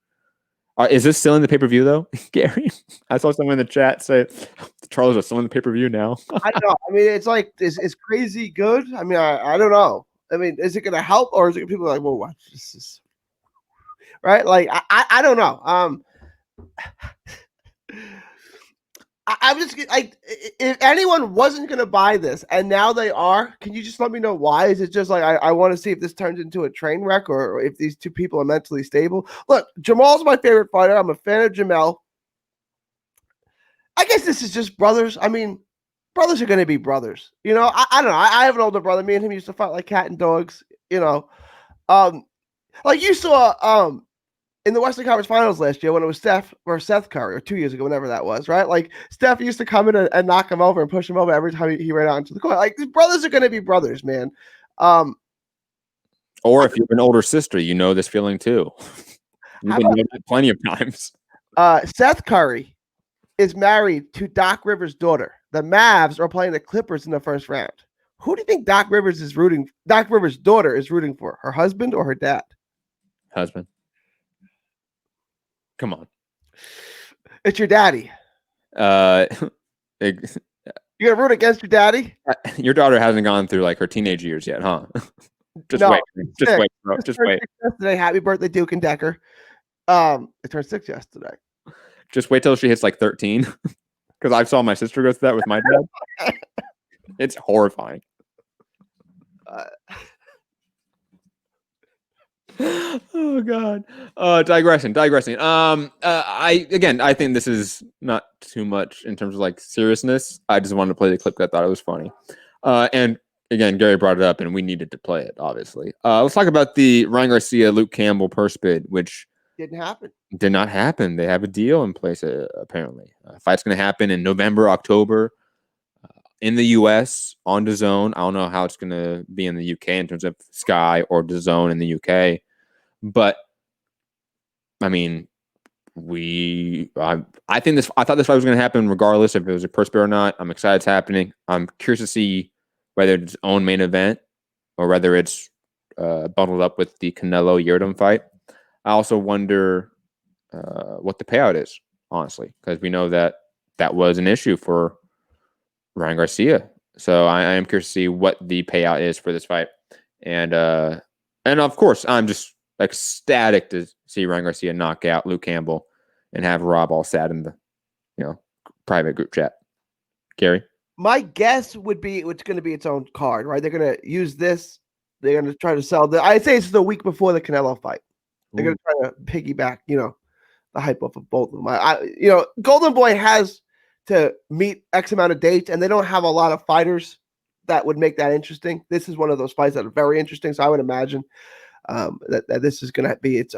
Is this still in the pay-per-view though, Gary? I saw someone in the chat say Charles is still in the pay-per-view now. I don't know. I mean, it's like it's crazy good. I mean, I don't know. I mean, is it going to help, or is it people are like, well, watch this? Right? Like I don't know. I'm just like, if anyone wasn't going to buy this and now they are, can you just let me know why? Is it just like, I want to see if this turns into a train wreck or if these two people are mentally stable? Look, Jamal's my favorite fighter. I'm a fan of Jamal. I guess this is just brothers. I mean, brothers are going to be brothers. I don't know. I have an older brother. Me and him used to fight like cat and dogs, like you saw, in the Western Conference Finals last year when it was Steph or Seth Curry, or 2 years ago, whenever that was, right? Like Steph used to come in and knock him over and push him over every time he ran out into the court. Like these brothers are going to be brothers, man. Or if you have an older sister, you know this feeling too. You've been known it plenty of times. Seth Curry is married to Doc Rivers' daughter. The Mavs are playing the Clippers in the first round. Who do you think Doc Rivers' daughter is rooting for? Her husband or her dad? Husband. Come on. It's your daddy. You're gonna root against your daddy? Your daughter hasn't gone through like her teenage years yet, huh? Just wait, bro. Just wait. Yesterday, happy birthday, Duke and Decker. It turned 6 yesterday. Just wait till she hits like 13, because I saw my sister go through that with my dad. It's horrifying. Oh God. Digressing. I think this is not too much in terms of like seriousness. I just wanted to play the clip because I thought it was funny. And again, Gary brought it up and we needed to play it, obviously. Let's talk about the Ryan Garcia, Luke Campbell purse bid, which did not happen. They have a deal in place, apparently. Fight's going to happen in November, October. In the U.S. on DAZN. I don't know how it's going to be in the U.K. in terms of Sky or DAZN in the U.K. But I mean, I thought this fight was going to happen regardless if it was a purse bid or not. I'm excited it's happening. I'm curious to see whether it's its own main event or whether it's bundled up with the Canelo Yildirim fight. I also wonder what the payout is, honestly, because we know that was an issue for Ryan Garcia. So I am curious to see what the payout is for this fight. And of course, I'm just ecstatic to see Ryan Garcia knock out Luke Campbell and have Rob all sad in the private group chat. Gary? My guess would be it's going to be its own card, right? They're going to use this. They're going to try to sell I'd say it's the week before the Canelo fight. They're going to try to piggyback, the hype off of both of them. Golden Boy has to meet X amount of dates, and they don't have a lot of fighters that would make that interesting. This is one of those fights that are very interesting, so I would imagine that this is going to be its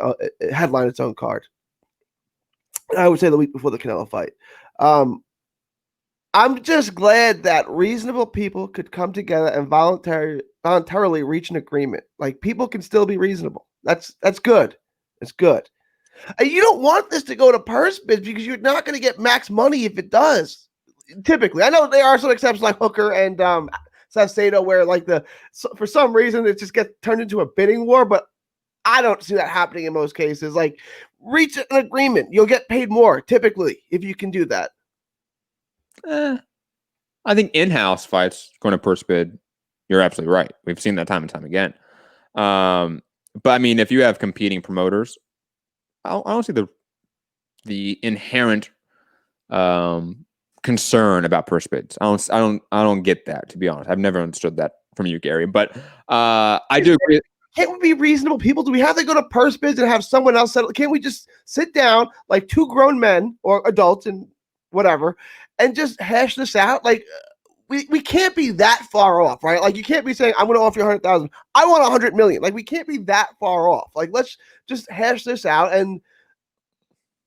headline, its own card. I would say the week before the Canelo fight. I'm just glad that reasonable people could come together and voluntarily reach an agreement. Like, people can still be reasonable. That's good. It's good. And you don't want this to go to purse bids because you're not going to get max money if it does. Typically, I know there are some exceptions like Hooker and Salcedo where for some reason it just gets turned into a bidding war, but I don't see that happening in most cases. Like, reach an agreement. You'll get paid more typically if you can do that. I think in-house fights going to purse bid, you're absolutely right. We've seen that time and time again. But I mean, if you have competing promoters, I don't see the inherent concern about purse bids. I don't get that, to be honest. I've never understood that from you, Gary. But I do agree. Can't we be reasonable people? Do we have to go to purse bids and have someone else settle? Can't we just sit down like two grown men or adults and whatever and just hash this out? Like, we can't be that far off, right? Like, you can't be saying, I'm going to offer you 100,000. I want 100 million. Like, we can't be that far off. Like, let's just hash this out and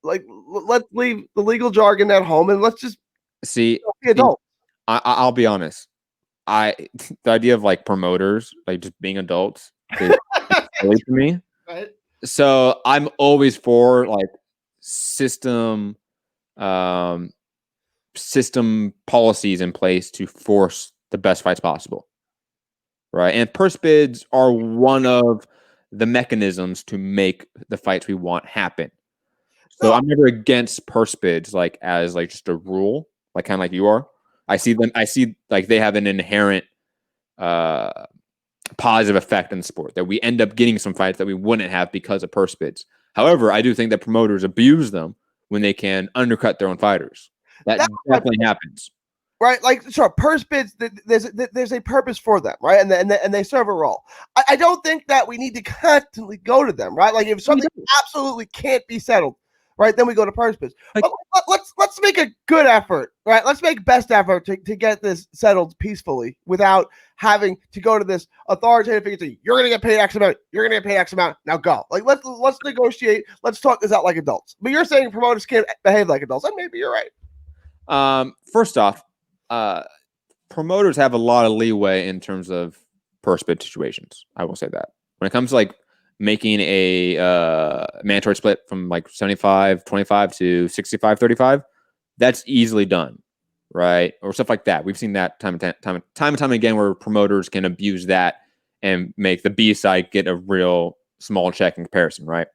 let's leave the legal jargon at home and let's just be adults. I'll be honest. The idea of promoters, just being adults is silly to me. Right. So I'm always for system policies in place to force the best fights possible, right? And purse bids are one of the mechanisms to make the fights we want happen. So I'm never against purse bids as just a rule, kind of like you are. I see they have an inherent positive effect in the sport, that we end up getting some fights that we wouldn't have because of purse bids. However, I do think that promoters abuse them when they can undercut their own fighters. That definitely happens, right? Purse bids. There's a purpose for them, right? And they serve a role. I don't think that we need to constantly go to them, right? Like, if something absolutely can't be settled, right? Then we go to purse bids. Like- But let's make a good effort, right? Let's make best effort to get this settled peacefully without having to go to this authoritative figure. Say, you're going to get paid X amount. You're going to get paid X amount. Now go. Like let's negotiate. Let's talk this out like adults. But you're saying promoters can't behave like adults, and maybe you're right. First off, promoters have a lot of leeway in terms of purse bid situations. I will say that when it comes to like making a mandatory split from like 75-25 to 65-35, that's easily done, right? Or stuff like that. We've seen that time and time again where promoters can abuse that and make the B side get a real small check in comparison, right?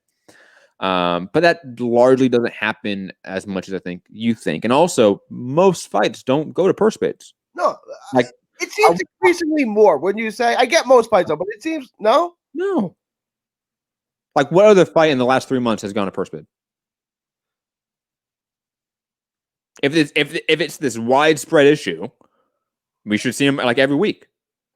But that largely doesn't happen as much as I think you think. And also, most fights don't go to purse bids. No, Like, it seems increasingly more. Wouldn't you say? I get most fights, though, but it seems no. Like, what other fight in the last 3 months has gone to purse bid? If it's this widespread issue, we should see them like every week.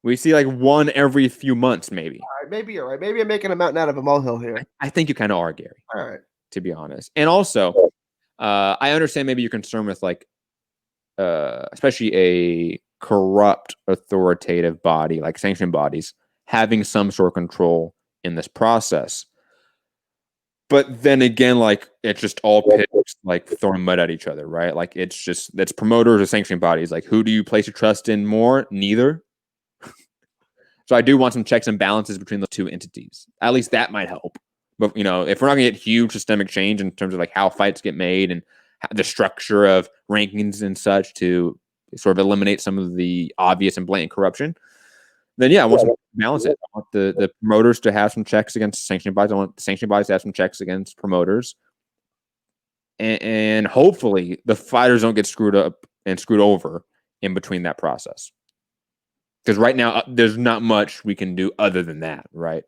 We see like one every few months, maybe. All right, maybe you're right. Maybe I'm making a mountain out of a molehill here. I think you kind of are, Gary. All right. To be honest, and also, I understand maybe you're concerned with like, especially a corrupt authoritative body like sanctioned bodies having some sort of control in this process. But then again, like it's just all pits like throwing mud at each other, right? Like that's promoters or sanctioning bodies. Like who do you place your trust in more? Neither. So I do want some checks and balances between the two entities. At least that might help. But you know, if we're not gonna get huge systemic change in terms of like how fights get made and the structure of rankings and such to sort of eliminate some of the obvious and blatant corruption, then yeah, I want to balance it. I want the promoters to have some checks against sanctioning bodies. I want the sanctioning bodies to have some checks against promoters. And hopefully the fighters don't get screwed up and screwed over in between that process. Because right now, there's not much we can do other than that, right?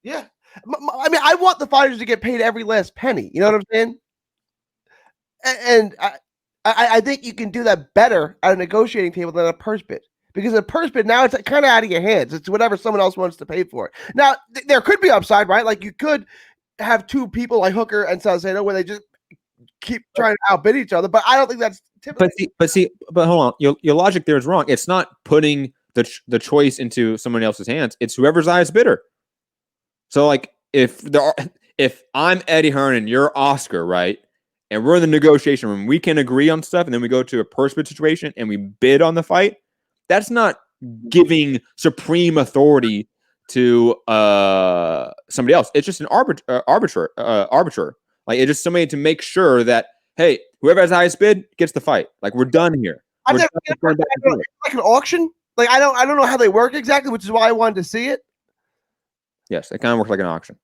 Yeah. I mean, I want the fighters to get paid every last penny. You know what I'm saying? And I think you can do that better at a negotiating table than a purse bid. Because a purse bid, now it's kind of out of your hands. It's whatever someone else wants to pay for it. Now, there could be upside, right? Like you could have two people like Hooker and Salcedo where they just keep trying to outbid each other. But I don't think that's typical. But hold on. Your logic there is wrong. It's not putting the choice into someone else's hands. It's whoever's highest bidder. So like if I'm Eddie Hearn and you're Oscar, right? And we're in the negotiation room, we can agree on stuff, and then we go to a purse bid situation and we bid on the fight. That's not giving supreme authority to somebody else. It's just an arbiter. Like it's just somebody to make sure that hey, whoever has the highest bid gets the fight. Like we're done here. I've never like an auction. Like I don't know how they work exactly, which is why I wanted to see it. Yes, it kind of works like an auction.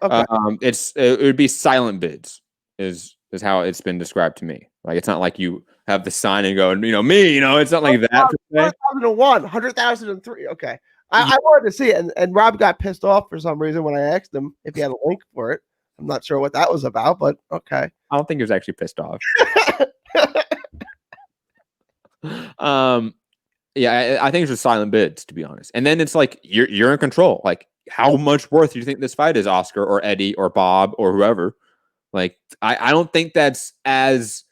Okay. It would be silent bids is how it's been described to me. Like it's not like you have the sign and go, it's not like that. 100,001, 100,003. Okay. I wanted to see it, and Rob got pissed off for some reason when I asked him if he had a link for it. I'm not sure what that was about, but okay. I don't think he was actually pissed off. Yeah, I think it's just silent bids, to be honest. And then it's like you're in control. Like, how much worth do you think this fight is, Oscar or Eddie or Bob or whoever? Like, I don't think that's as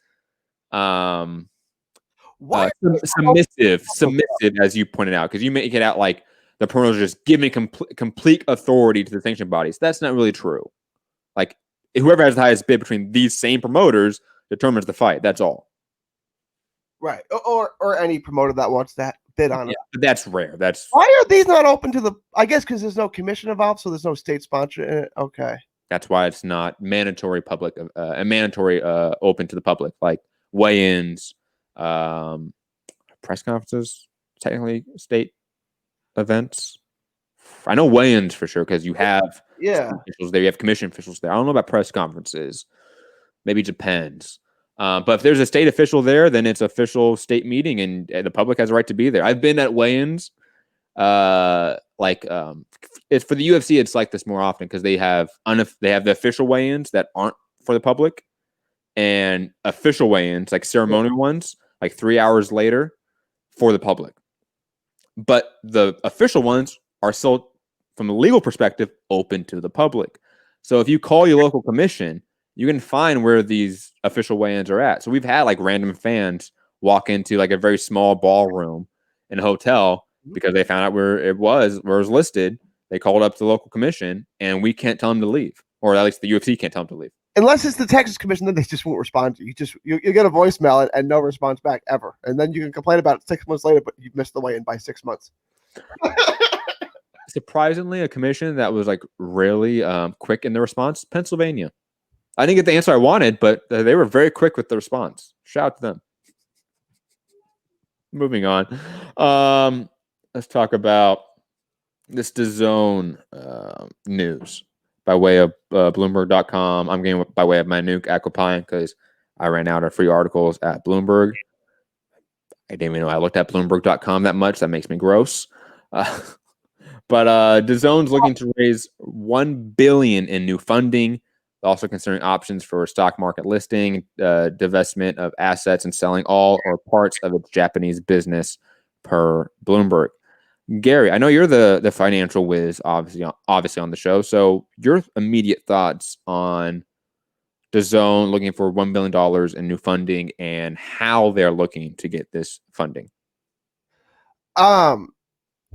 submissive as you pointed out, because you make it out like the promoters are just giving complete authority to the sanctioned bodies. That's not really true. Like, whoever has the highest bid between these same promoters determines the fight. That's all. Right. Or any promoter that wants that bid on it. But that's rare. Why are these not open to the? I guess because there's no commission involved, so there's no state sponsor in it. Okay. That's why it's not mandatory public, mandatory open to the public, like weigh-ins, press conferences, technically state events. I know weigh-ins for sure because you have officials there, you have commission officials there. I don't know about press conferences. Maybe it depends. But if there's a state official there, then it's official state meeting, and the public has a right to be there. I've been at weigh-ins. It's for the UFC. It's like this more often because they have the official weigh-ins that aren't for the public, and official weigh-ins like ceremonial ones, like 3 hours later, for the public. But the official ones are still, from a legal perspective, open to the public. So if you call your local commission, you can find where these official weigh-ins are at. So we've had like random fans walk into like a very small ballroom in a hotel because they found out where it was listed. They called up the local commission, and we can't tell them to leave, or at least the UFC can't tell them to leave. Unless it's the Texas Commission, then they just won't respond to you. You get a voicemail and no response back ever, and then you can complain about it 6 months later, but you've missed the weigh-in by 6 months. Surprisingly, a commission that was like really quick in the response, Pennsylvania. I didn't get the answer I wanted, but they were very quick with the response. Shout out to them. Moving on. Let's talk about this DAZN news by way of Bloomberg.com. I'm getting by way of my nuke Aquapine because I ran out of free articles at Bloomberg. I didn't even know I looked at Bloomberg.com that much. That makes me gross. But DAZN's looking to raise $1 billion in new funding. Also considering options for stock market listing, divestment of assets, and selling all or parts of its Japanese business, per Bloomberg. Gary, I know you're the financial whiz, obviously on the show. So your immediate thoughts on DAZN looking for $1 billion in new funding and how they're looking to get this funding?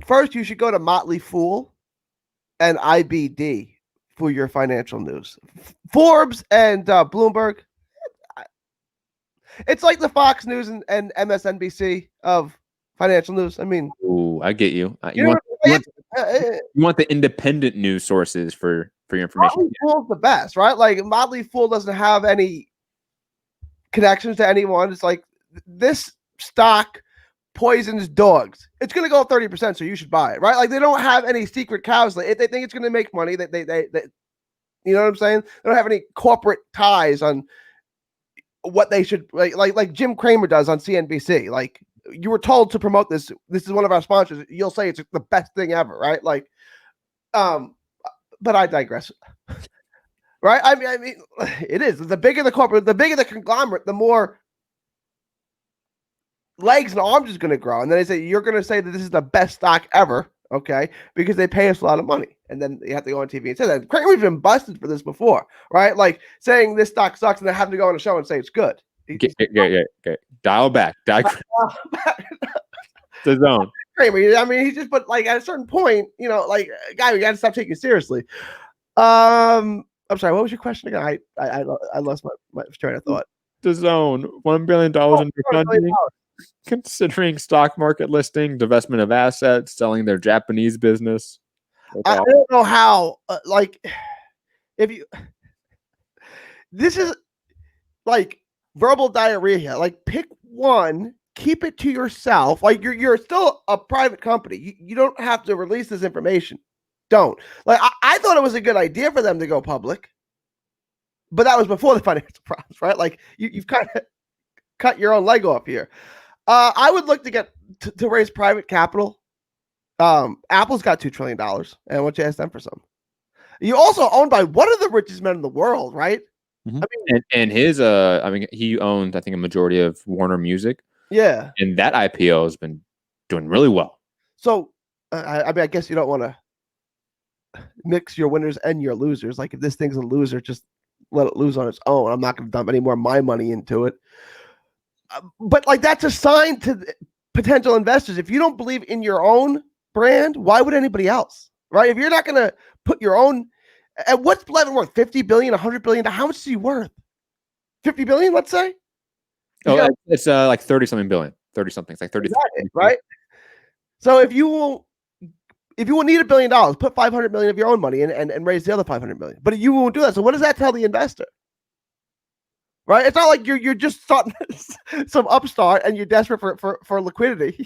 First, you should go to Motley Fool and IBD for your financial news. Forbes and Bloomberg, it's like the Fox News and MSNBC of financial news. I mean, ooh, I get you. You want the independent news sources for your information. Motley Fool's the best, right? Like Motley Fool doesn't have any connections to anyone. It's like this stock poisons dogs. It's going to go up 30%, so you should buy it, right? Like they don't have any secret cows. If they think it's going to make money, they you know what I'm saying? They don't have any corporate ties on what they should like Jim Cramer does on CNBC. Like you were told to promote this. This is one of our sponsors. You'll say it's the best thing ever, right? Like, but I digress. Right? I mean, it is. The bigger the corporate, the bigger the conglomerate, the more legs and arms is going to grow. And then they say, you're going to say that this is the best stock ever, okay? Because they pay us a lot of money. And then you have to go on TV and say that. Cramer's been busted for this before, right? Like saying this stock sucks and then having to go on a show and say it's good. Okay. Dial back. DAZN. Kramer, I mean, he just, but like at a certain point, you know, like, guy, we got to stop taking it seriously. I'm sorry, what was your question again? I lost my train of thought. DAZN, $1 billion in funding, considering stock market listing, divestment of assets, selling their Japanese business. I don't know how, if you, this is like verbal diarrhea. Like pick one, keep it to yourself. Like you're still a private company. You don't have to release this information. Don't. Like I thought it was a good idea for them to go public, but that was before the financial problems, right? Like you've kind of cut your own leg off here. I would look to get to raise private capital. Apple's got $2 trillion, and why don't you ask them for some? You also owned by one of the richest men in the world, right? Mm-hmm. I mean, he owned, I think, a majority of Warner Music. Yeah, and that IPO has been doing really well. So, I mean, I guess you don't want to mix your winners and your losers. Like, if this thing's a loser, just let it lose on its own. I'm not going to dump any more of my money into it. But like, that's a sign to potential investors. If you don't believe in your own brand, why would anybody else? Right? If you're not going to put your own, and what's Levin worth? 50 billion, 100 billion? How much is he worth? 50 billion, let's say? It's like 30 something billion. 30 something. It's like 30. Exactly, right? So if you will need $1 billion, put 500 million of your own money in and raise the other 500 million. But you won't do that. So what does that tell the investor? Right? It's not like you're just starting some upstart and you're desperate for liquidity.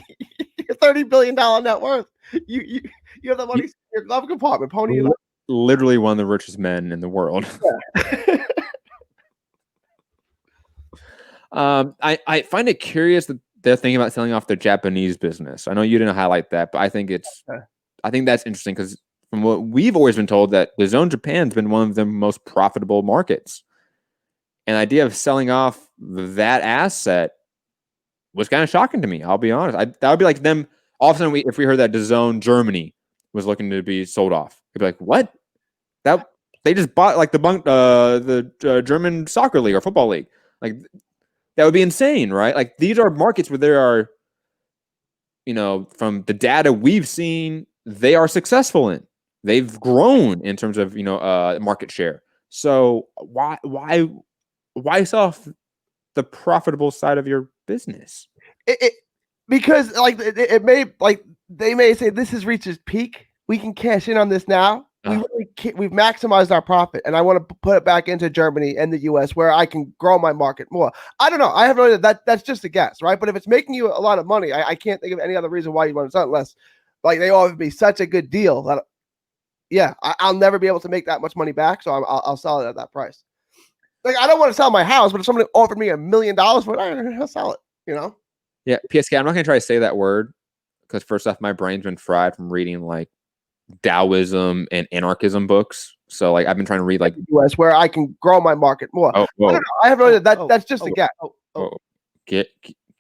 You're $30 billion net worth. You have the money in your glove compartment. Pony it up. Literally one of the richest men in the world. Yeah. I find it curious that they're thinking about selling off their Japanese business. I know you didn't highlight that, but I think that's interesting because from what we've always been told, that DAZN Japan's been one of the most profitable markets. And the idea of selling off that asset was kind of shocking to me. I'll be honest. That would be like them. All of a sudden, if we heard that DAZN Germany was looking to be sold off, we'd be like, "What? That They just bought like the German soccer league or football league. Like that would be insane, right? Like these are markets where there are, from the data we've seen, they are successful in. They've grown in terms of market share. So why sell off the profitable side of your business? Because like it may, like they may say this has reached its peak. We can cash in on this now. We've maximized our profit, and I want to put it back into Germany and the US where I can grow my market more. I don't know. I have no idea. That's just a guess, right? But if it's making you a lot of money, I can't think of any other reason why you want to sell it unless like they offer me such a good deal that I'll never be able to make that much money back. So I'll sell it at that price. Like I don't want to sell my house, but if somebody offered me $1 million for it, I'll sell it. Yeah, PSK. I'm not gonna try to say that word because first off, my brain's been fried from reading like Taoism and anarchism books. So like I've been trying to read like US where I can grow my market more. I don't know. I have no idea. That's just a guess.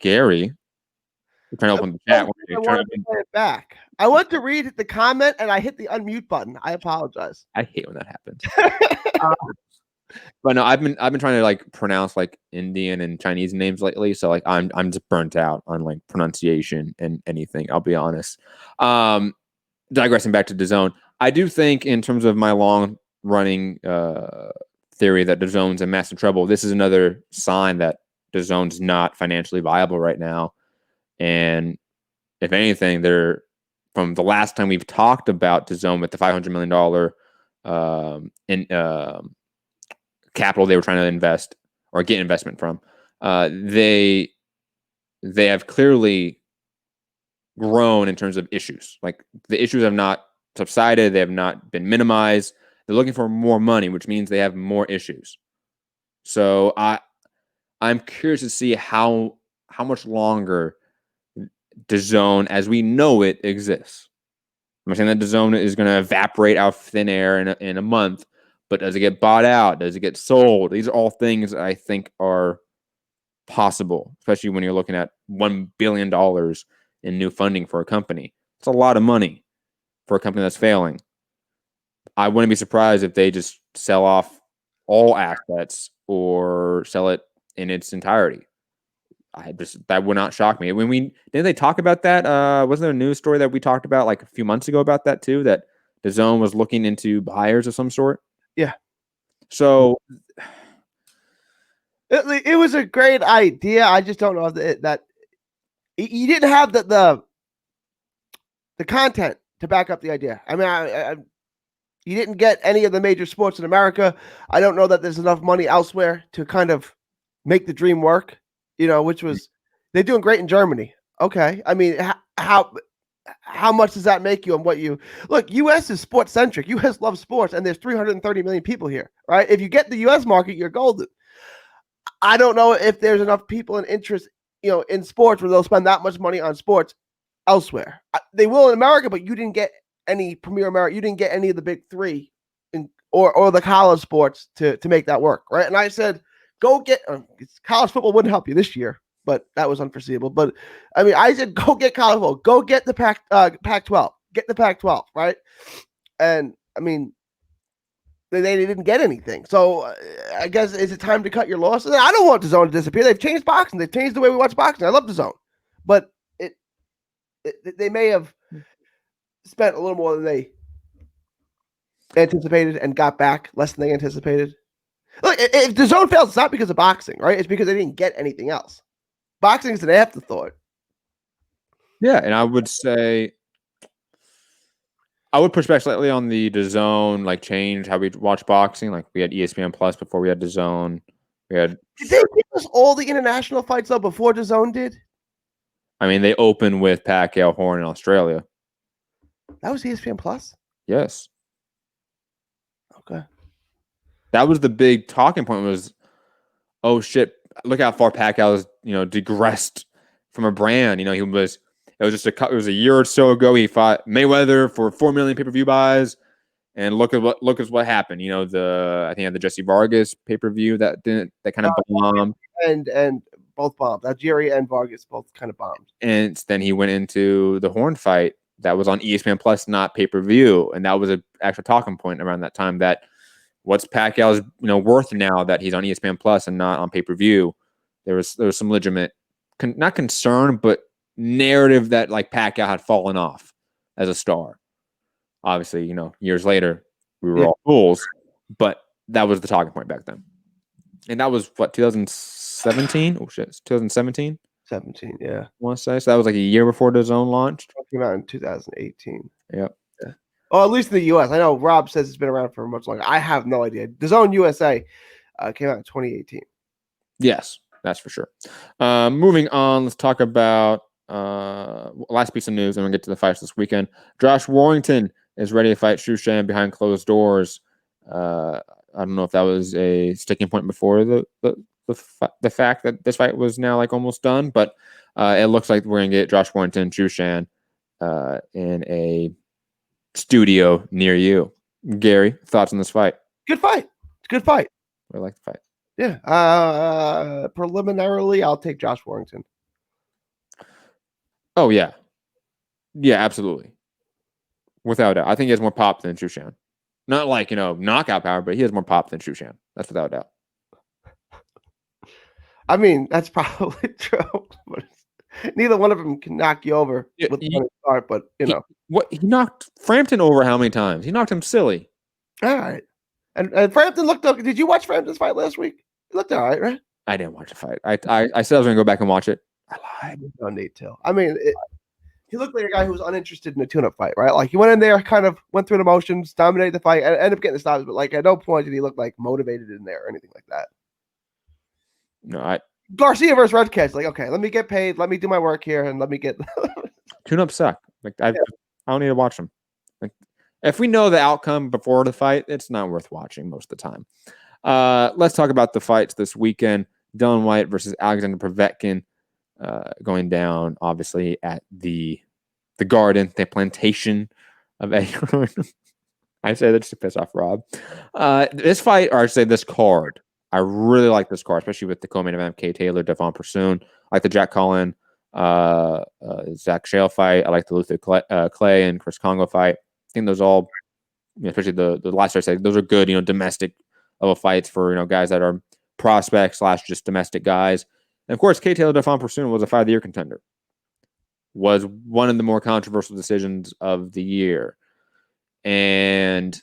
Gary, you're trying to open the chat. I wanted to play it back. I went to read the comment and I hit the unmute button. I apologize. I hate when that happens. But no, I've been trying to like pronounce like Indian and Chinese names lately. So like I'm just burnt out on like pronunciation and anything. I'll be honest. Digressing back to DAZN, I do think in terms of my long running theory that DAZN's in massive trouble. This is another sign that DAZN's not financially viable right now. And if anything, they're from the last time we've talked about DAZN with the $500 million in capital they were trying to invest or get investment from, they have clearly grown in terms of issues. Like the issues have not subsided, they have not been minimized. They're looking for more money, which means they have more issues. So I'm curious to see how much longer DAZN as we know it exists. I'm not saying that DAZN is going to evaporate out of thin air in a month, but does it get bought out? Does it get sold? These are all things I think are possible, especially when you're looking at $1 billion in new funding for a company. It's a lot of money for a company that's failing. I wouldn't be surprised if they just sell off all assets or sell it in its entirety. That would not shock me. Didn't they talk about that? Wasn't there a news story that we talked about like a few months ago about that too? That DAZN was looking into buyers of some sort. Yeah. So it was a great idea. I just don't know that you didn't have the content to back up the idea. I mean, you didn't get any of the major sports in America. I don't know that there's enough money elsewhere to kind of make the dream work. Which was they're doing great in Germany. Okay, I mean, how much does that make you and what you look? U.S. is sports centric. U.S. loves sports, and there's 330 million people here, right? If you get the U.S. market, you're golden. I don't know if there's enough people and interest, in sports where they'll spend that much money on sports elsewhere. They will in America, but you didn't get any Premier America. You didn't get any of the big three, or the college sports to make that work, right? And I said, go get college football wouldn't help you this year, but that was unforeseeable. But I mean, I said, go get college football, go get the Pac-12, get the Pac-12, right? And I mean, they didn't get anything. So I guess is it time to cut your losses? I don't want DAZN to disappear. They've changed boxing. They've changed the way we watch boxing. I love DAZN, but they may have spent a little more than they anticipated and got back less than they anticipated. Look, if DAZN fails, it's not because of boxing, right? It's because they didn't get anything else. Boxing is an afterthought. Yeah, and I would say I would push back slightly on the DAZN, like change how we watch boxing. Like we had ESPN Plus before we had DAZN. Did they give us all the international fights though before DAZN did? I mean, they opened with Pacquiao Horn in Australia. That was ESPN Plus? Yes. Okay. That was the big talking point was, oh shit, look how far Pacquiao has, digressed from a brand. It was a year or so ago he fought Mayweather for 4 million pay-per-view buys, and look at what happened. I think he had the Jesse Vargas pay-per-view that kind of bombed. And both bombed. Algeria and Vargas both kind of bombed. And then he went into the Horn fight that was on ESPN Plus, not pay-per-view, and that was an actual talking point around that time that what's Pacquiao's worth now that he's on ESPN Plus and not on pay-per-view? There was some legitimate, not concern, but narrative that like Pacquiao had fallen off as a star. Obviously, years later, we were all fools, but that was the talking point back then. And that was what, 2017? Oh shit, 2017? 17, yeah. I want to say. So that was like a year before the zone launched. It came out in 2018. Yep. Yeah. Oh, at least in the US. I know Rob says it's been around for much longer. I have no idea. The Zone USA came out in 2018. Yes, that's for sure. Moving on, let's talk about last piece of news, and we'll get to the fights this weekend. Josh Warrington is ready to fight Shushan behind closed doors. I don't know if that was a sticking point before the fact that this fight was now like almost done, but it looks like we're gonna get Josh Warrington, Shushan in a studio near you. Gary, thoughts on this fight? Good fight. It's a good fight. I like the fight. Yeah. Preliminarily, I'll take Josh Warrington. Oh yeah, yeah, absolutely, without doubt. I think he has more pop than Shushan. Not like knockout power, but he has more pop than Shushan. That's without doubt. I mean, that's probably true. But neither one of them can knock you over with one start. But he knocked Frampton over how many times? He knocked him silly. All right, and Frampton looked okay. Did you watch Frampton's fight last week? He looked all right, right? I didn't watch the fight. I said I was going to go back and watch it. I lied. No need to. I mean, he looked like a guy who was uninterested in a tune-up fight, right? Like he went in there, kind of went through the motions, dominated the fight, and ended up getting the stops. But like at no point did he look like motivated in there or anything like that. No, Garcia versus Redcats. Like, okay, let me get paid, let me do my work here, and let me get tune-ups suck. Like I don't need to watch them. Like if we know the outcome before the fight, it's not worth watching most of the time. Let's talk about the fights this weekend. Dylan Whyte versus Alexander Povetkin. Going down, obviously, at the Garden, the plantation of Acorn. I say that just to piss off Rob. This fight, or I should say this card, I really like this card, especially with the co-main event, Kay Taylor, Devon Pursoon. I like the Jack Cullen, Zach Shale fight. I like the Luther Clay and Chris Congo fight. I think those all, especially the last I said, those are good, domestic level fights for, guys that are prospects / just domestic guys. And of course, Kay Taylor, Devon Pursoon was a fight of the year contender. Was one of the more controversial decisions of the year. And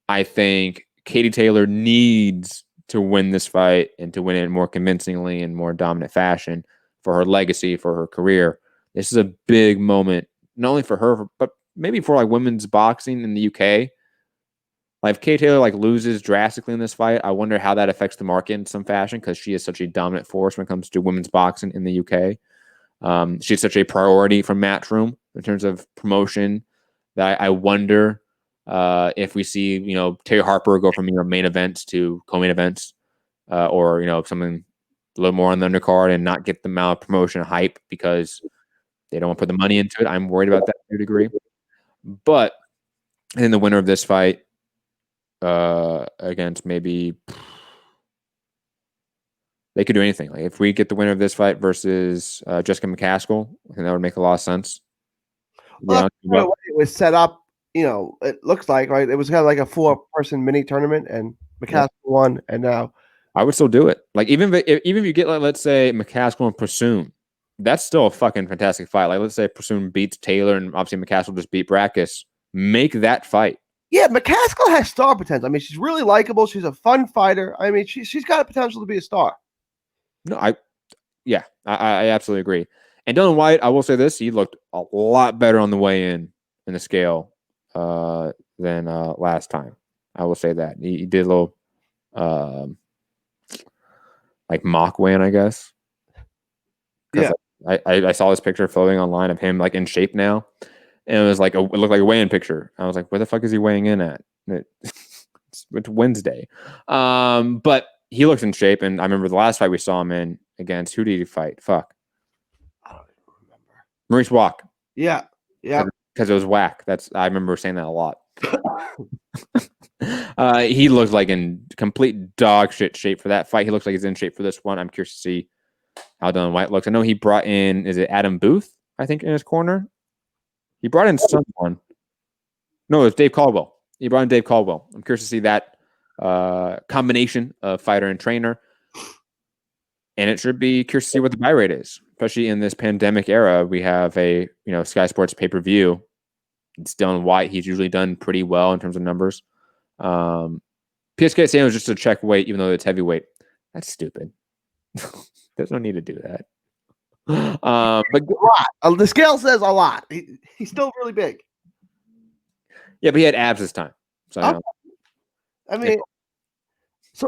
I think Katie Taylor needs to win this fight and to win it more convincingly and more dominant fashion for her legacy, for her career. This is a big moment, not only for her, but maybe for like women's boxing in the UK. Like if Kay Taylor loses drastically in this fight, I wonder how that affects the market in some fashion because she is such a dominant force when it comes to women's boxing in the UK. She's such a priority from Matchroom in terms of promotion that I wonder if we see, Terry Harper go from main events to co-main events, or something a little more on the undercard and not get the amount of promotion hype because they don't want to put the money into it. I'm worried about that to a degree. But I think the winner of this fight against maybe they could do anything. Like if we get the winner of this fight versus Jessica McCaskill, I think that would make a lot of sense. Well, it was set up, it looks like, right? It was kind of like a 4-person mini tournament, and McCaskill won, and now I would still do it. Like even if you get let's say McCaskill and Pursoon, that's still a fucking fantastic fight. Like let's say Pursoon beats Taylor, and obviously McCaskill just beat Brackus. Make that fight. Yeah, McCaskill has star potential. I mean, she's really likable. She's a fun fighter. I mean, she's got a potential to be a star. No, I absolutely agree. And Dylan Whyte, I will say this: he looked a lot better on the way in the scale than last time. I will say that he did a little mock weigh-in, I guess. Yeah, I saw this picture floating online of him in shape now. And it was it looked like a weigh-in picture. I was like, where the fuck is he weighing in at? It's Wednesday. But he looks in shape. And I remember the last fight we saw him in against, who did he fight? Fuck. I don't even remember. Maurice Walk. Yeah. Because it was whack. I remember saying that a lot. He looks like in complete dog shit shape for that fight. He looks like he's in shape for this one. I'm curious to see how Dylan Whyte looks. I know he brought in, is it Adam Booth, I think, in his corner? He brought in someone. No, it was Dave Caldwell. He brought in Dave Caldwell. I'm curious to see that combination of fighter and trainer. And it should be curious to see what the buy rate is, especially in this pandemic era. We have a Sky Sports pay-per-view. It's done Whyte. He's usually done pretty well in terms of numbers. PSK saying was just to check weight, even though it's heavyweight. That's stupid. There's no need to do that. But a lot. The scale says a lot. He's still really big. Yeah, but he had abs this time. So I mean, so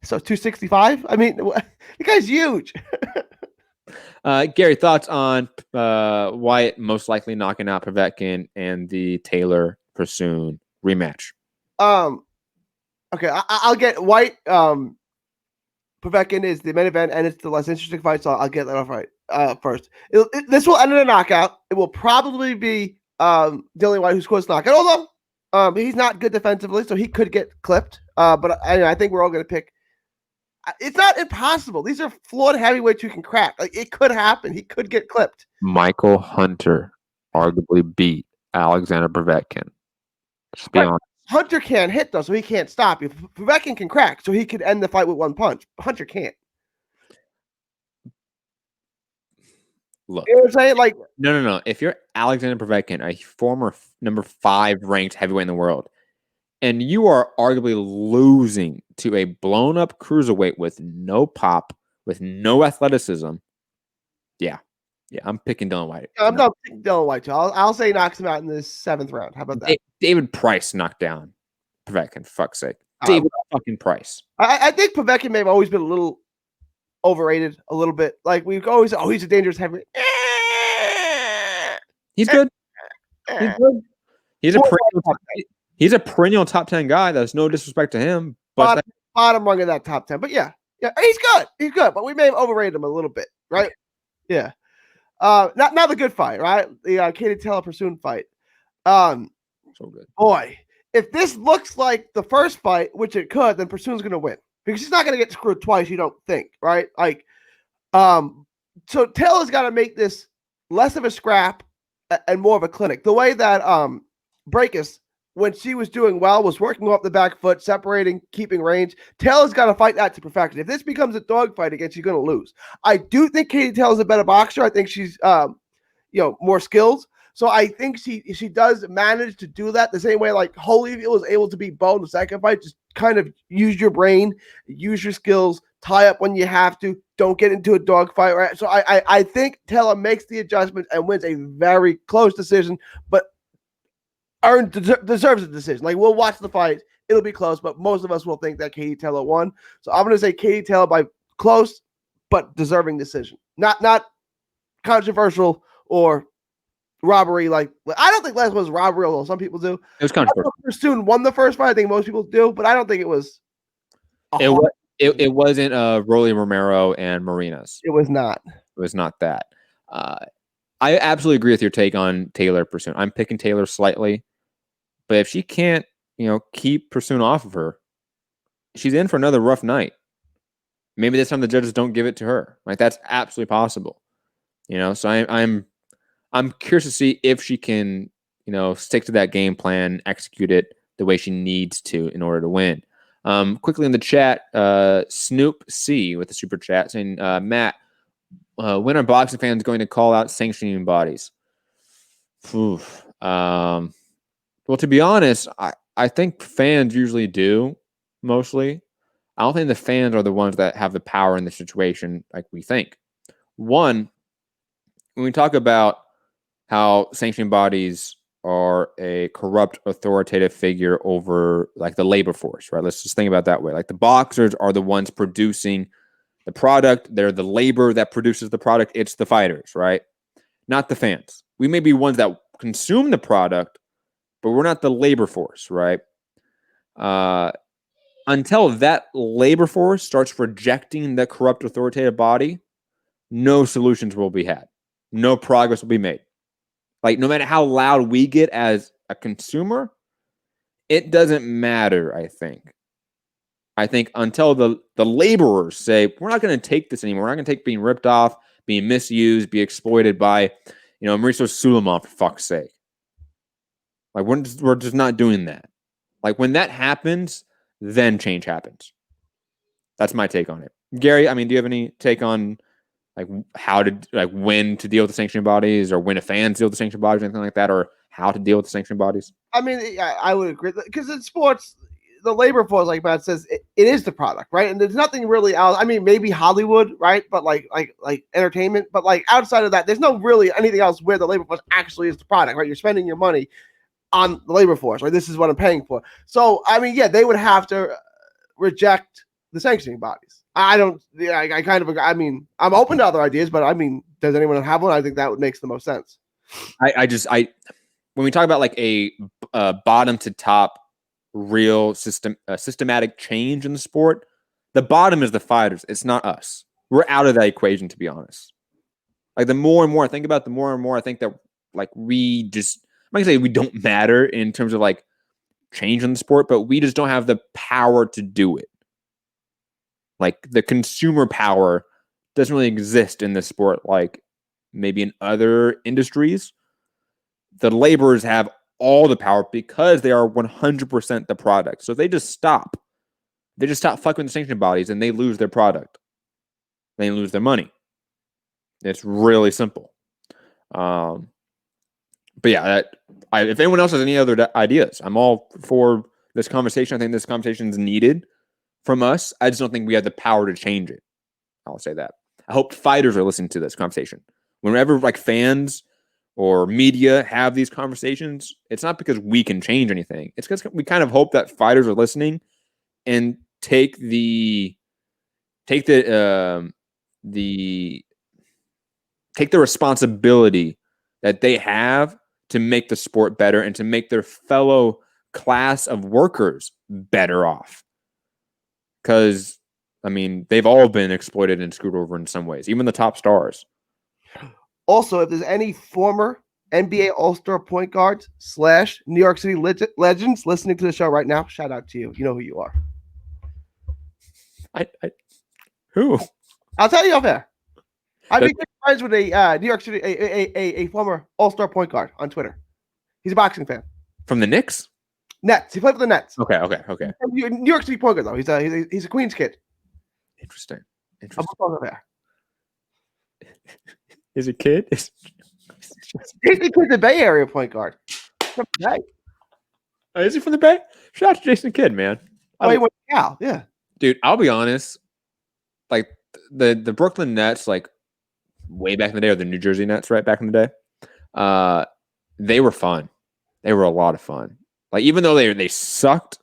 265. I mean, the guy's huge. Gary, thoughts on Whyte most likely knocking out Povetkin and the Taylor Pursoon rematch? Okay, I'll get Whyte. Povetkin is the main event, and it's the less interesting fight, so I'll get that off right first. This will end in a knockout. It will probably be Dillian Whyte who scores knockout, although he's not good defensively, so he could get clipped. But I think we're all going to pick. It's not impossible. These are flawed heavyweights who can crack. Like, it could happen. He could get clipped. Michael Hunter arguably beat Alexander Povetkin. Just be honest. Hunter can't hit, though, so he can't stop you. Povetkin can crack, so he could end the fight with one punch. Hunter can't. Look. You know what I'm saying? Like, No. If you're Alexander Povetkin, a former number 5 ranked heavyweight in the world, and you are arguably losing to a blown-up cruiserweight with no pop, with no athleticism, yeah, I'm picking Dillian Whyte. I'm not picking Dillian Whyte, too. I'll say he knocks him out in the 7th round. How about that? David Price knocked down Povetkin, for fuck's sake. David fucking Price. I think Povetkin may have always been a little overrated, a little bit. Like, we've always, he's a dangerous heavyweight. He's good. He's good. He's a perennial top 10 guy. There's no disrespect to him. But bottom rung of that top 10. But yeah, he's good. He's good. But we may have overrated him a little bit, right? Yeah. Not the good fight, right? The Katie Taylor Pursoon fight. So good. Boy, if this looks like the first fight, which it could, then Pursoon's going to win because he's not going to get screwed twice. You don't think, right? Like, so Taylor's got to make this less of a scrap and more of a clinic. The way that Breakus, when she was doing well, was working off the back foot, separating, keeping range. Taylor's got to fight that to perfection. If this becomes a dogfight again, she's going to lose. I do think Katie Taylor's a better boxer. I think she's, more skills. So I think she does manage to do that the same way like Holyfield was able to beat Bo in the second fight. Just kind of use your brain, use your skills, tie up when you have to. Don't get into a dogfight, right? So I think Taylor makes the adjustment and wins a very close decision, but deserves a decision. Like, we'll watch the fight. It'll be close, but most of us will think that Katie Taylor won. So I'm going to say Katie Taylor by close, but deserving decision. Not controversial or robbery. Like, I don't think last one was robbery, although some people do. It was controversial. Pursoon won the first fight. I think most people do, but I don't think it was. It wasn't Rolly Romero and Marinas. It was not. It was not that. I absolutely agree with your take on Taylor Pursoon. I'm picking Taylor slightly, but if she can't, keep Pursoon off of her, she's in for another rough night. Maybe this time the judges don't give it to her. Like, that's absolutely possible. So I'm curious to see if she can, stick to that game plan, execute it the way she needs to in order to win. Quickly in the chat, Snoop C with the super chat saying, Matt, when are boxing fans going to call out sanctioning bodies? Well, to be honest, I think fans usually do, mostly. I don't think the fans are the ones that have the power in the situation like we think. One, when we talk about how sanctioning bodies are a corrupt authoritative figure over like the labor force, right? Let's just think about it that way. Like, the boxers are the ones producing the product. They're the labor that produces the product. It's the fighters, right? Not the fans. We may be ones that consume the product, but we're not the labor force, right? Until that labor force starts rejecting the corrupt authoritative body, no solutions will be had. No progress will be made. Like, no matter how loud we get as a consumer, it doesn't matter, I think. I think until the laborers say, we're not going to take this anymore. We're not going to take being ripped off, being misused, be exploited by, Mauricio Suleiman, for fuck's sake. Like, we're just not doing that. Like, when that happens, then change happens. That's my take on it. Gary, I mean, do you have any take on like how to like when to deal with the sanctioning bodies, or when a fan deal with the sanctioning bodies, or anything like that, or how to deal with the sanctioning bodies? I mean, I would agree because in sports, the labor force, like Matt says, it is the product, right? And there's nothing really else. I mean, maybe Hollywood, right? But like entertainment, but like outside of that, there's no really anything else where the labor force actually is the product, right? You're spending your money on the labor force, right? This is what I'm paying for. So, I mean, yeah, they would have to reject the sanctioning bodies. I kind of agree. I mean, I'm open to other ideas, but I mean, does anyone have one? I think that makes the most sense. When we talk about like a bottom to top real systematic change in the sport, the bottom is the fighters. It's not us. We're out of that equation, to be honest. Like the more and more I think about it, the more and more I think that like we just, I'm not gonna say we don't matter in terms of like change in the sport, but we just don't have the power to do it. Like the consumer power doesn't really exist in this sport like maybe in other industries. The laborers have all the power because they are 100% the product. So if they just stop fucking with the sanctioning bodies, and they lose their product. They lose their money. It's really simple. But yeah, if anyone else has any other ideas, I'm all for this conversation. I think this conversation is needed from us. I just don't think we have the power to change it. I'll say that. I hope fighters are listening to this conversation. Whenever like fans or media have these conversations, it's not because we can change anything. It's because we kind of hope that fighters are listening and take the responsibility that they have to make the sport better and to make their fellow class of workers better off. Because, I mean, they've all been exploited and screwed over in some ways, even the top stars. Also, if there's any former NBA All-Star point guards / New York City legends listening to the show right now, shout out to you. You know who you are. Who? I'll tell you off air. I've been friends with a New York City, a former All-Star point guard on Twitter. He's a boxing fan. From the Knicks? Nets. He played for the Nets. Okay. New York City point guard though. He's a Queens kid. Interesting. I'm over there. Is a kid? He's the Bay Area point guard. From the Bay. Oh, is he from the Bay? Shout out to Jason Kidd, man. Oh, he went to Cal. Yeah. Dude, I'll be honest. Like the Brooklyn Nets, like way back in the day, or the New Jersey Nets, right back in the day, they were fun. They were a lot of fun. Like even though they sucked,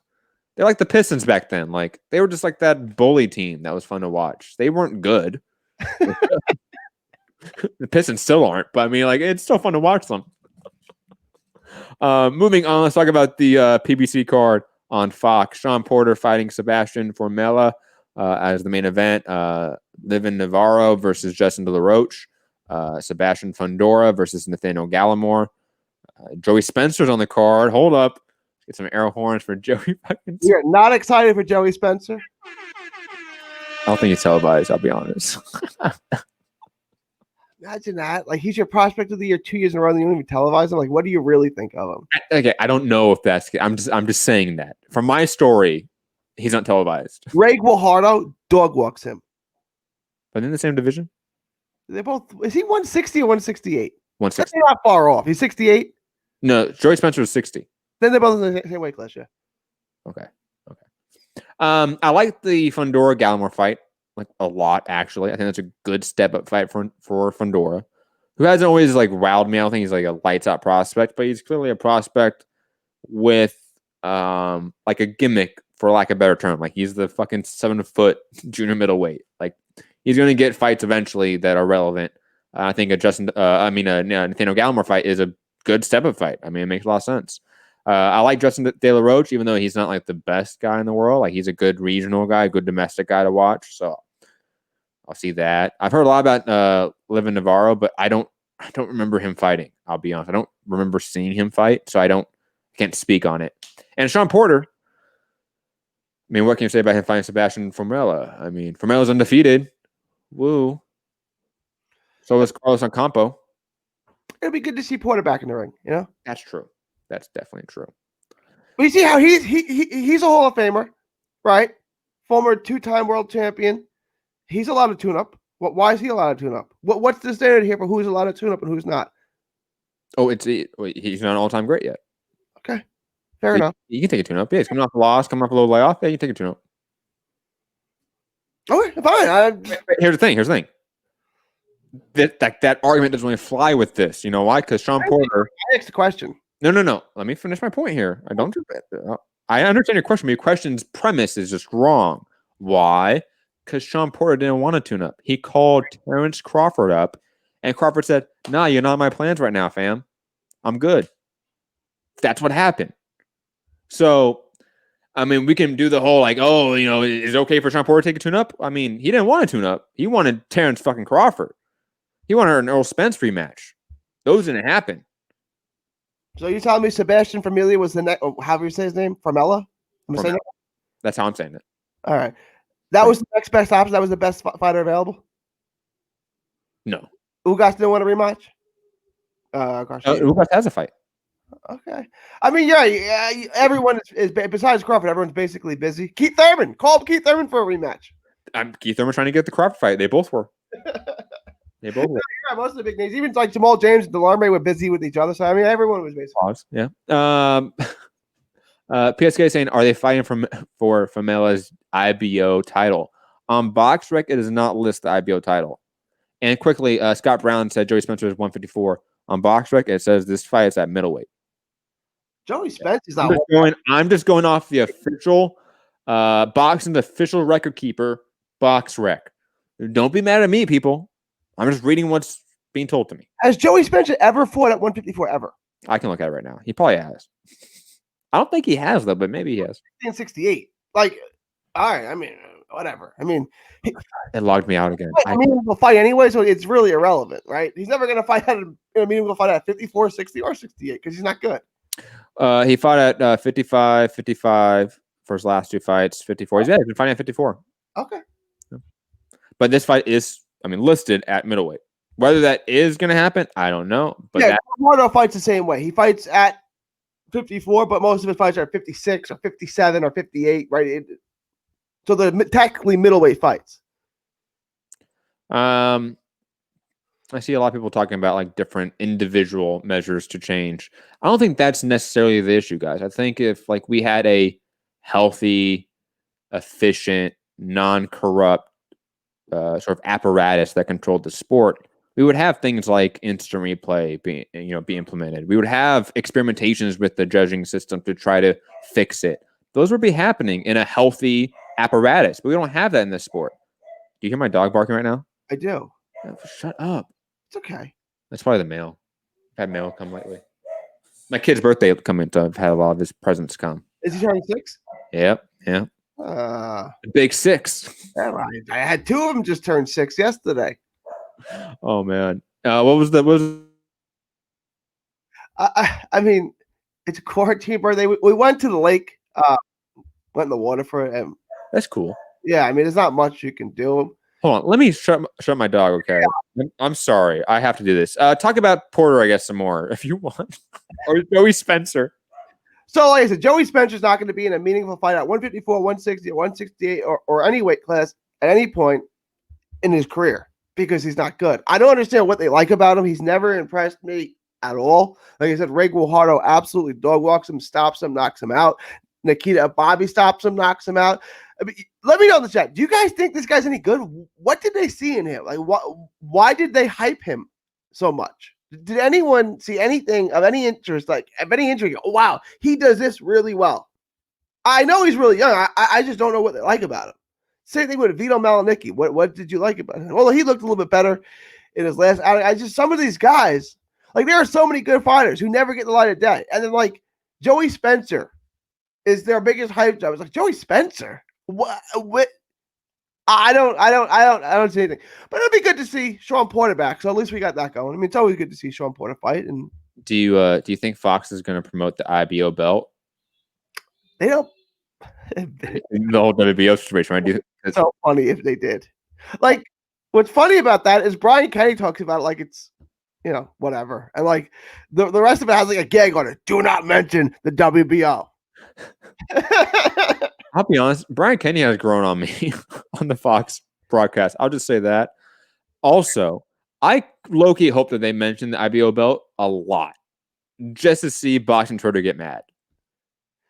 they're like the Pistons back then. Like they were just like that bully team that was fun to watch. They weren't good. The Pistons still aren't, but I mean, like it's still fun to watch them. Moving on, let's talk about the PBC card on Fox. Sean Porter fighting Sebastian Formella as the main event. Livin Navarro versus Justin De La Roche. Sebastian Fundora versus Nathaniel Gallimore. Joey Spencer's on the card. Hold up. Get some air horns for Joey. You're not excited for Joey Spencer? I don't think he's televised, I'll be honest. Imagine that. Like he's your prospect of the year 2 years in a row, and you don't even televise him. Like, what do you really think of him? Okay, I don't know if that's. I'm just saying that from my story, he's not televised. Greg Guajardo dog walks him. But in the same division, They're both. Is he 160 or 168? 160. That's not far off. He's 68. No, Joey Spencer was 60. Then they're both in the same weight class. Yeah. Okay. I like the Fundora Gallimore fight like a lot. Actually, I think that's a good step up fight for Fundora, who hasn't always like wowed me. I don't think he's like a lights out prospect, but he's clearly a prospect with like a gimmick, for lack of a better term. Like he's the fucking 7-foot junior middleweight. Like he's going to get fights eventually that are relevant. I think a Nathaniel Gallimore fight is a good step up fight. I mean, it makes a lot of sense. I like Justin De La Roche, even though he's not like the best guy in the world. Like he's a good regional guy, a good domestic guy to watch. So I'll see that. I've heard a lot about Livin Navarro, but I don't remember him fighting. I'll be honest. I don't remember seeing him fight, so I can't speak on it. And Sean Porter, I mean, what can you say about him fighting Sebastian Formella? I mean, Formella's undefeated. Woo. So is Carlos Ocampo. It'll be good to see Porter back in the ring. You know, that's true. That's definitely true. But you see how he's a Hall of Famer. right? Former 2-time world champion. He's allowed to tune up. Why is he allowed to tune up? What's the standard here for who's allowed to tune up and who's not? Oh, he's not an all-time great yet. Okay, fair enough. You can take a tune-up. Yeah, he's coming off a loss, coming off a little layoff. Yeah, you can take a tune-up. Okay, fine. Here's the thing. That argument doesn't really fly with this. You know why? Because Sean Porter. I asked the question. No. Let me finish my point here. I understand your question, but your question's premise is just wrong. Why? Because Sean Porter didn't want to tune up. He called Terence Crawford up, and Crawford said, "Nah, you're not in my plans right now, fam. I'm good." That's what happened. So, I mean, we can do the whole like, oh, you know, is it okay for Sean Porter to take a tune up? I mean, he didn't want to tune up. He wanted Terence fucking Crawford. He wanted an Earl Spence rematch. Those didn't happen. So you telling me Sebastian Familia was the next? How do you say his name? Formella? That's how I'm saying it. All right. That was the next best option. That was the best fighter available. No. Ugas didn't want a rematch. Ugas has a fight. Okay. I mean, yeah. Everyone is besides Crawford. Everyone's basically busy. Keith Thurman called Keith Thurman for a rematch. Keith Thurman trying to get the Crawford fight. They both were. They both were. Yeah, most of the big names, even like Jamal James and Delarme, were busy with each other. So I mean, everyone was basically. Pause. Yeah. PSK saying, are they fighting for Famella's IBO title? On BoxRec, it does not list the IBO title. And quickly, Scott Brown said Joey Spencer is 154. On BoxRec, it says this fight is at middleweight. Joey Spence is not. I'm just going off the official boxing official record keeper, BoxRec. Don't be mad at me, people. I'm just reading what's being told to me. Has Joey Spencer ever fought at 154 ever? I can look at it right now. He probably has. I don't think he has though, but maybe he has. 68. Like, all right. I mean, whatever. I mean, it logged me out again. I mean, he'll fight anyway, so it's really irrelevant, right? He's never going to fight at a meaningful fight at 54, 60, or 68 because he's not good. He fought at 55 for his last two fights. 54. He's been fighting at 54. Okay. But this fight is, listed at middleweight. Whether that is going to happen, I don't know. But yeah, Mordo fights the same way. He fights at 54, but most of his fights are 56 or 57 or 58, right? So they're technically middleweight fights. I see a lot of people talking about like different individual measures to change. I don't think that's necessarily the issue, guys. I think if like we had a healthy, efficient, non-corrupt sort of apparatus that controlled the sport, we would have things like instant replay be implemented. We would have experimentations with the judging system to try to fix it. Those would be happening in a healthy apparatus, but we don't have that in this sport. Do you hear my dog barking right now? I do. Oh, shut up. It's okay. That's probably the mail. I've had mail come lately. My kid's birthday coming, so I've had a lot of his presents come. Is he turning 6? Yep. Yeah. Big 6. Yeah, right. I had 2 of them just turn 6 yesterday. Oh man. What was the I mean, it's a quarantine birthday. We went to the lake, went in the water for it. And that's cool. Yeah, I mean, there's not much you can do. Hold on, let me shut my dog. Okay, yeah. I'm sorry, I have to do this. Talk about Porter, I guess, some more if you want, or Joey Spencer. So, like I said, Joey Spencer's not going to be in a meaningful fight at 154, 160, 168, or any weight class at any point in his career because he's not good. I don't understand what they like about him. He's never impressed me at all. Like I said, Ray Guajardo absolutely dog walks him, stops him, knocks him out. Nikita Bobby stops him, knocks him out. I mean, let me know in the chat. Do you guys think this guy's any good? What did they see in him? Like, why did they hype him so much? Did anyone see anything of any interest? Like, of any injury? Oh, wow, he does this really well. I know he's really young. I just don't know what they like about him. Same thing with Vito Malanicki. What did you like about him? Well, he looked a little bit better in his last outing. Some of these guys, like, there are so many good fighters who never get the light of day. And then, like, Joey Spencer is their biggest hype job. It's like, Joey Spencer? What? I don't see anything. But it'll be good to see Sean Porter back. So at least we got that going. I mean, it's always good to see Sean Porter fight. And do you think Fox is going to promote the IBO belt? They don't. The whole WBO situation, right? It's so funny if they did. Like, what's funny about that is Brian Kenny talks about it like it's, whatever. And like the rest of it has like a gag on it. Do not mention the WBO. I'll be honest. Brian Kenny has grown on me on the Fox broadcast. I'll just say that. Also, I low-key hope that they mention the IBO belt a lot just to see boxing Twitter get mad.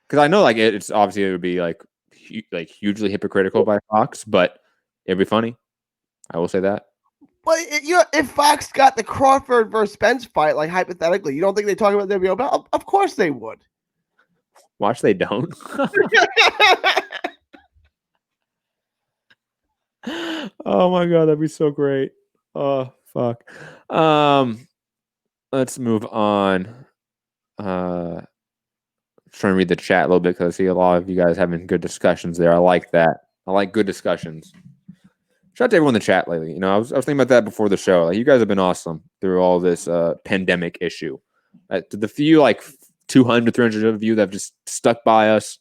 Because I know like it's obviously it would be like hugely hypocritical by Fox, but it'd be funny. I will say that. But if Fox got the Crawford versus Spence fight, like hypothetically, you don't think they talk about the IBO belt? Of course they would. Watch they don't. Oh my god, that'd be so great. Oh fuck. Let's move on. Trying to read the chat a little bit because I see a lot of you guys having good discussions there. I like that. I like good discussions. Shout out to everyone in the chat lately. You know, I was thinking about that before the show. Like, you guys have been awesome through all this pandemic issue. To the few like 200, 300 of you that have just stuck by us,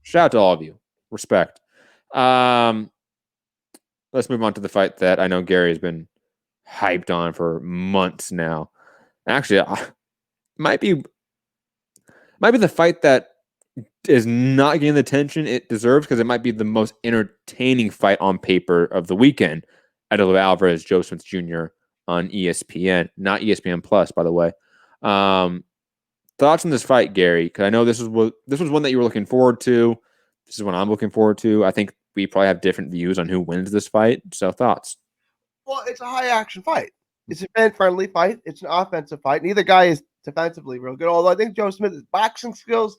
shout out to all of you. Respect. Let's move on to the fight that I know Gary has been hyped on for months now. Actually, might be the fight that is not getting the attention it deserves because it might be the most entertaining fight on paper of the weekend. Canelo Alvarez, Joe Smith Jr. on ESPN, not ESPN Plus, by the way. Thoughts on this fight, Gary? Because I know this was one that you were looking forward to. This is one I'm looking forward to. I think we probably have different views on who wins this fight. So thoughts? Well, it's a high action fight. It's a fan-friendly fight. It's an offensive fight. Neither guy is defensively real good. Although I think Joe Smith's boxing skills,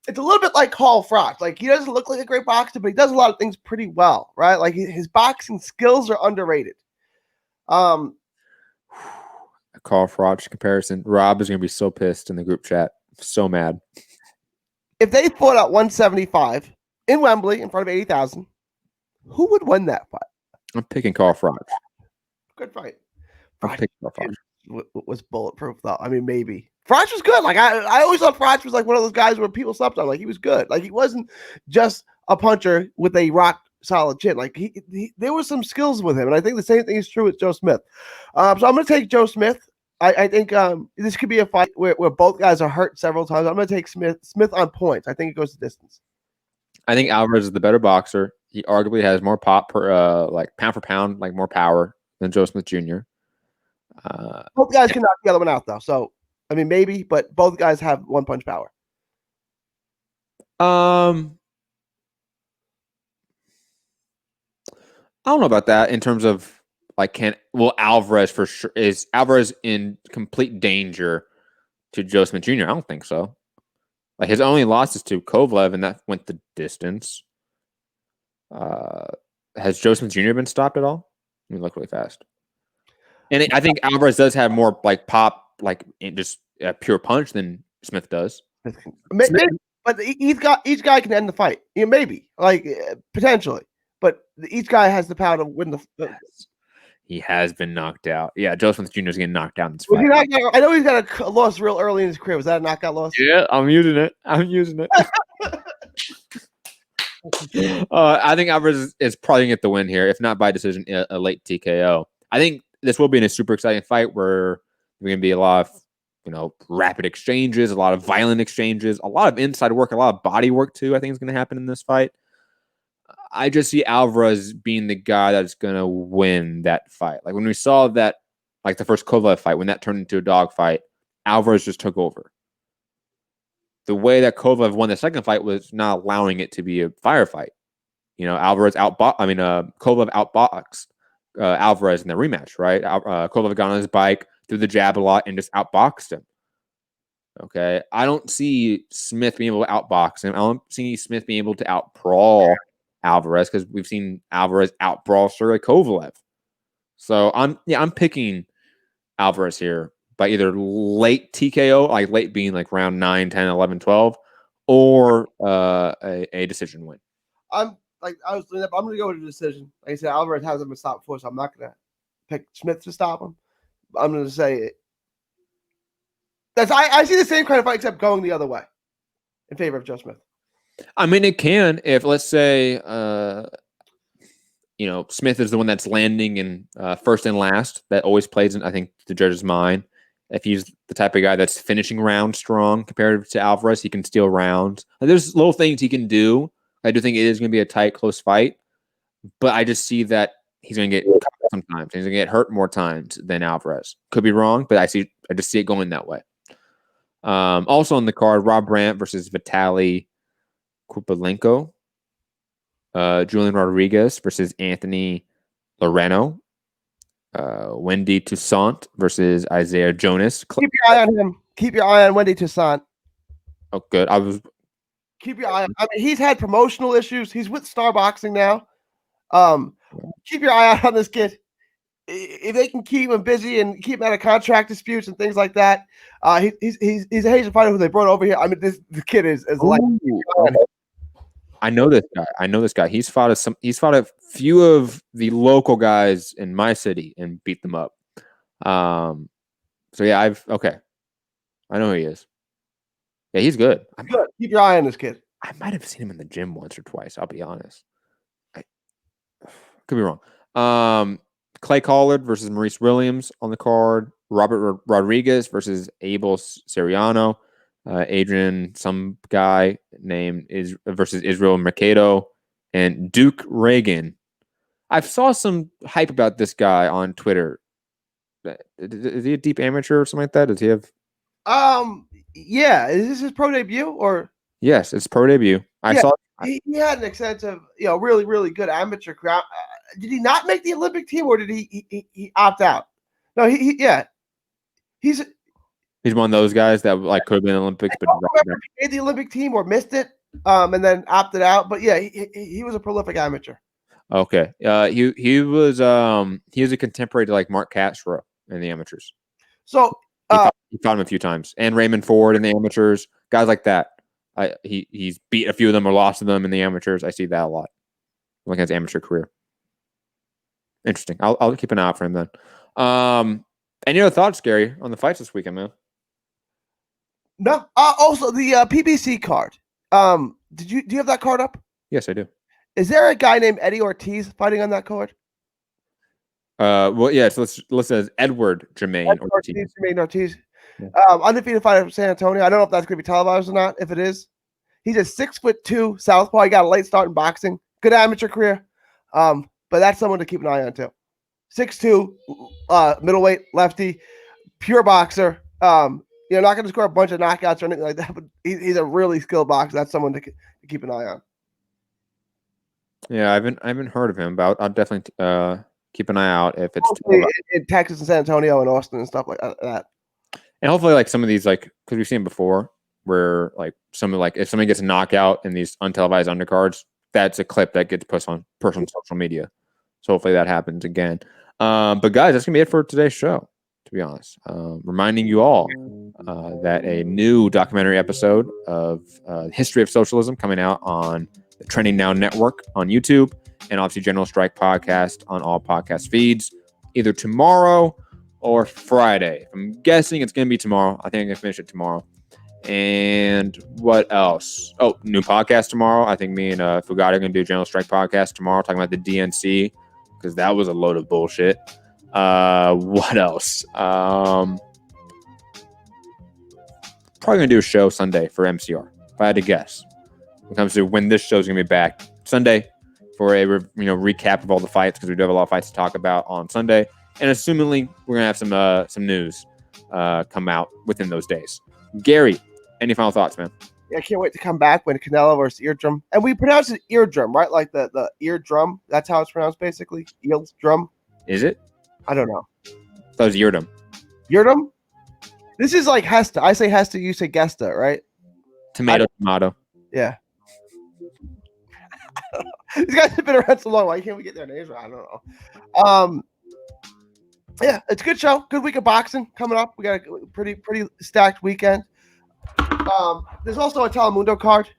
it's a little bit like Carl Froch. Like, he doesn't look like a great boxer, but he does a lot of things pretty well, right? Like, his boxing skills are underrated. A Carl Froch comparison. Rob is going to be so pissed in the group chat. So mad. If they fought at 175 in Wembley in front of 80,000, who would win that fight? I'm picking Carl Froch. Good fight. I'm picking Carl Froch. Was bulletproof though. I mean, maybe Froch was good. Like I always thought Froch was like one of those guys where people slept on. Like, he was good. Like, he wasn't just a puncher with a rock solid chin. Like, he there were some skills with him, and I think the same thing is true with Joe Smith. So I'm going to take Joe Smith. I think this could be a fight where both guys are hurt several times. I'm going to take Smith on points. I think it goes the distance. I think Alvarez is the better boxer. He arguably has more pop per like pound for pound, like more power than Joe Smith Jr. Both guys can knock the other one out, though. So, I mean, maybe, but both guys have one punch power. I don't know about that in terms of like Alvarez for sure is Alvarez in complete danger to Joe Smith Jr. I don't think so. Like, his only loss is to Kovalev, and that went the distance. Has Joe Smith Jr. been stopped at all? Let me look really fast. And I think Alvarez does have more like pop, like just a pure punch than Smith does. Maybe, but each guy can end the fight. You know, maybe, like, potentially, but each guy has the power to win the. He has been knocked out. Yeah, Joe Smith Jr. is getting knocked out in this fight. I know he's got a loss real early in his career. Was that a knockout loss? Yeah, I'm using it. I think Alvarez is probably going to get the win here, if not by decision, a late TKO. I think this will be in a super exciting fight where there's going to be a lot of, rapid exchanges, a lot of violent exchanges, a lot of inside work, a lot of body work too. I think is going to happen in this fight. I just see Alvarez being the guy that's going to win that fight. Like, when we saw that, like the first Kovalev fight, when that turned into a dog fight, Alvarez just took over. The way that Kovalev won the second fight was not allowing it to be a firefight. Kovalev outboxed Alvarez in the rematch, right? Kovalev got on his bike, threw the jab a lot, and just outboxed him. Okay, I don't see Smith being able to outbox him. I don't see Smith being able to outbrawl Alvarez because we've seen Alvarez outbrawl Sergey Kovalev. So I'm picking Alvarez here by either late TKO, like late being like round 9, 10, 11, 12, or a decision win. I'm going to go with a decision. Like I said, Alvarez hasn't been stopped before, so I'm not going to pick Smith to stop him. I'm going to say it. I see the same kind of fight except going the other way in favor of Joe Smith. I mean, it can if, let's say, Smith is the one that's landing in first and last. That always plays in, I think, the judge's mind. If he's the type of guy that's finishing rounds strong compared to Alvarez, he can steal rounds. There's little things he can do I do think it is going to be a tight, close fight, but I just see that he's going to get cut sometimes. He's going to get hurt more times than Alvarez. Could be wrong, but I just see it going that way. Also on the card, Rob Brandt versus Vitaly Kupelenko. Julian Rodriguez versus Anthony Loreno. Wendy Toussaint versus Isaiah Jonas. Keep your eye on him. Keep your eye on Wendy Toussaint. Oh, good. Keep your eye on. I mean, he's had promotional issues. He's with Star Boxing now. Keep your eye out on this kid. If they can keep him busy and keep him out of contract disputes and things like that, he's a Haitian fighter who they brought over here. I mean, the kid is like. I know this guy. He's fought a few of the local guys in my city and beat them up. So yeah, I know who he is. Yeah, he's good. Good. Keep your eye on this kid. I might have seen him in the gym once or twice. I'll be honest. I could be wrong. Clay Collard versus Maurice Williams on the card. Robert Rodriguez versus Abel Seriano. Adrian, some guy named versus Israel Mercado, and Duke Reagan. I saw some hype about this guy on Twitter. Is he a deep amateur or something like that? Does he have? Yeah. Is this his pro debut or? Yes, it's pro debut. I saw. He had an extensive, really, really good amateur crowd. Did he not make the Olympic team, or did he opt out? No, He's one of those guys that like could have been Olympics, but made the Olympic team or missed it, and then opted out. But yeah, he was a prolific amateur. Okay, he was a contemporary to like Mark Castro in the amateurs. So he fought him a few times, and Raymond Ford in the amateurs, guys like that. He's beat a few of them or lost to them in the amateurs. I see that a lot. Look at his amateur career. Interesting. I'll keep an eye out for him then. Any other thoughts, Gary, on the fights this weekend, man? No. Also, the PBC card. Do you have that card up? Yes, I do. Is there a guy named Eddie Ortiz fighting on that card? Well, yeah. So let's list as Edward Jermaine Ortiz. Yeah. Undefeated fighter from San Antonio. I don't know if that's going to be televised or not. If it is, he's a 6'2" southpaw. He got a late start in boxing. Good amateur career. But that's someone to keep an eye on too. 6'2", middleweight, lefty, pure boxer. Not going to score a bunch of knockouts or anything like that, but he's a really skilled boxer. That's someone to keep an eye on. Yeah, I haven't heard of him, but I'll definitely keep an eye out if it's in Texas and San Antonio and Austin and stuff like that. And hopefully, like some of these, like because we've seen before, where like if somebody gets a knockout in these untelevised undercards, that's a clip that gets put on social media. So hopefully that happens again. But guys, that's gonna be it for today's show. To be honest, reminding you all that a new documentary episode of History of Socialism coming out on the Trending Now Network on YouTube, and obviously General Strike Podcast on all podcast feeds, either tomorrow or Friday. I'm guessing it's going to be tomorrow. I think I'm going to finish it tomorrow. And what else? Oh, new podcast tomorrow. I think me and Foogatti are going to do a General Strike Podcast tomorrow, talking about the DNC, because that was a load of bullshit. What else? Probably going to do a show Sunday for MCR, if I had to guess. When it comes to when this show is going to be back. Sunday for a recap of all the fights, because we do have a lot of fights to talk about on Sunday. And assumingly, we're going to have some news come out within those days. Gary, any final thoughts, man? Yeah, I can't wait to come back when Canelo versus Eardrum. And we pronounce it eardrum, right? Like the eardrum. That's how it's pronounced, basically. Eardrum. Is it? I don't know. That was Yildirim. Yildirim? This is like Hesta. I say Hesta, you say Gesta, right? Tomato. Yeah. These guys have been around so long. Why can't we get their names right? I don't know. Yeah, it's a good show. Good week of boxing coming up. We got a pretty stacked weekend. There's also a Telemundo card.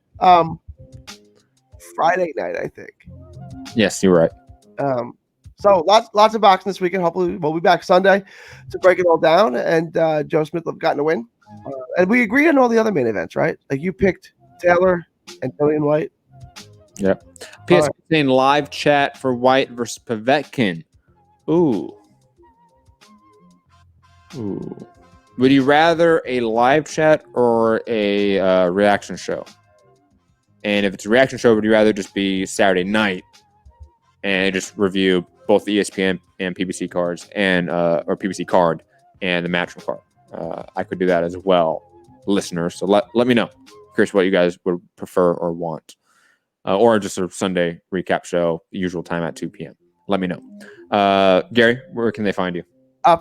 Friday night, I think. Yes, you're right. So lots of boxing this weekend. Hopefully we'll be back Sunday to break it all down. And Joe Smith will have gotten a win. And we agreed on all the other main events, right? Like you picked Taylor and Dillian Whyte. Yep. PS saying live chat for Whyte versus Povetkin. Ooh. Would you rather a live chat or a reaction show? And if it's a reaction show, would you rather just be Saturday night and just review both the ESPN and PBC cards and or PBC card and the Matchroom card? I could do that as well, listeners. So let me know. Curious what you guys would prefer or want. Or just a Sunday recap show, usual time at 2 p.m. Let me know. Gary, where can they find you?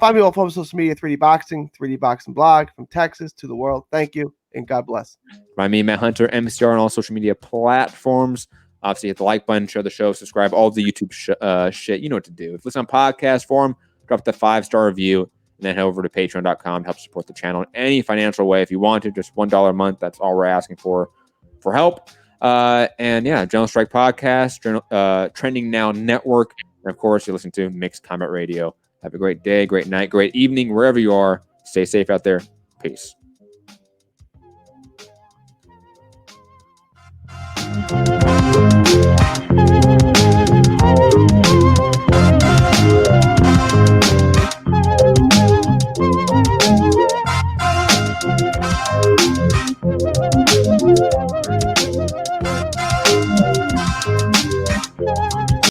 Find me on all social media, 3D Boxing blog, from Texas to the world. Thank you, and God bless. Find me, Matt Hunter, MCR, on all social media platforms. Obviously, hit the like button, share the show, subscribe, all the YouTube shit. You know what to do. If you listen on podcast form, drop the 5-star review, and then head over to patreon.com to help support the channel in any financial way. If you want to, just $1 a month. That's all we're asking for help. And yeah, General Strike Podcast, Trending Now Network. And of course, you listen to Mixed Combat Radio. Have a great day, great night, great evening, wherever you are. Stay safe out there. Peace.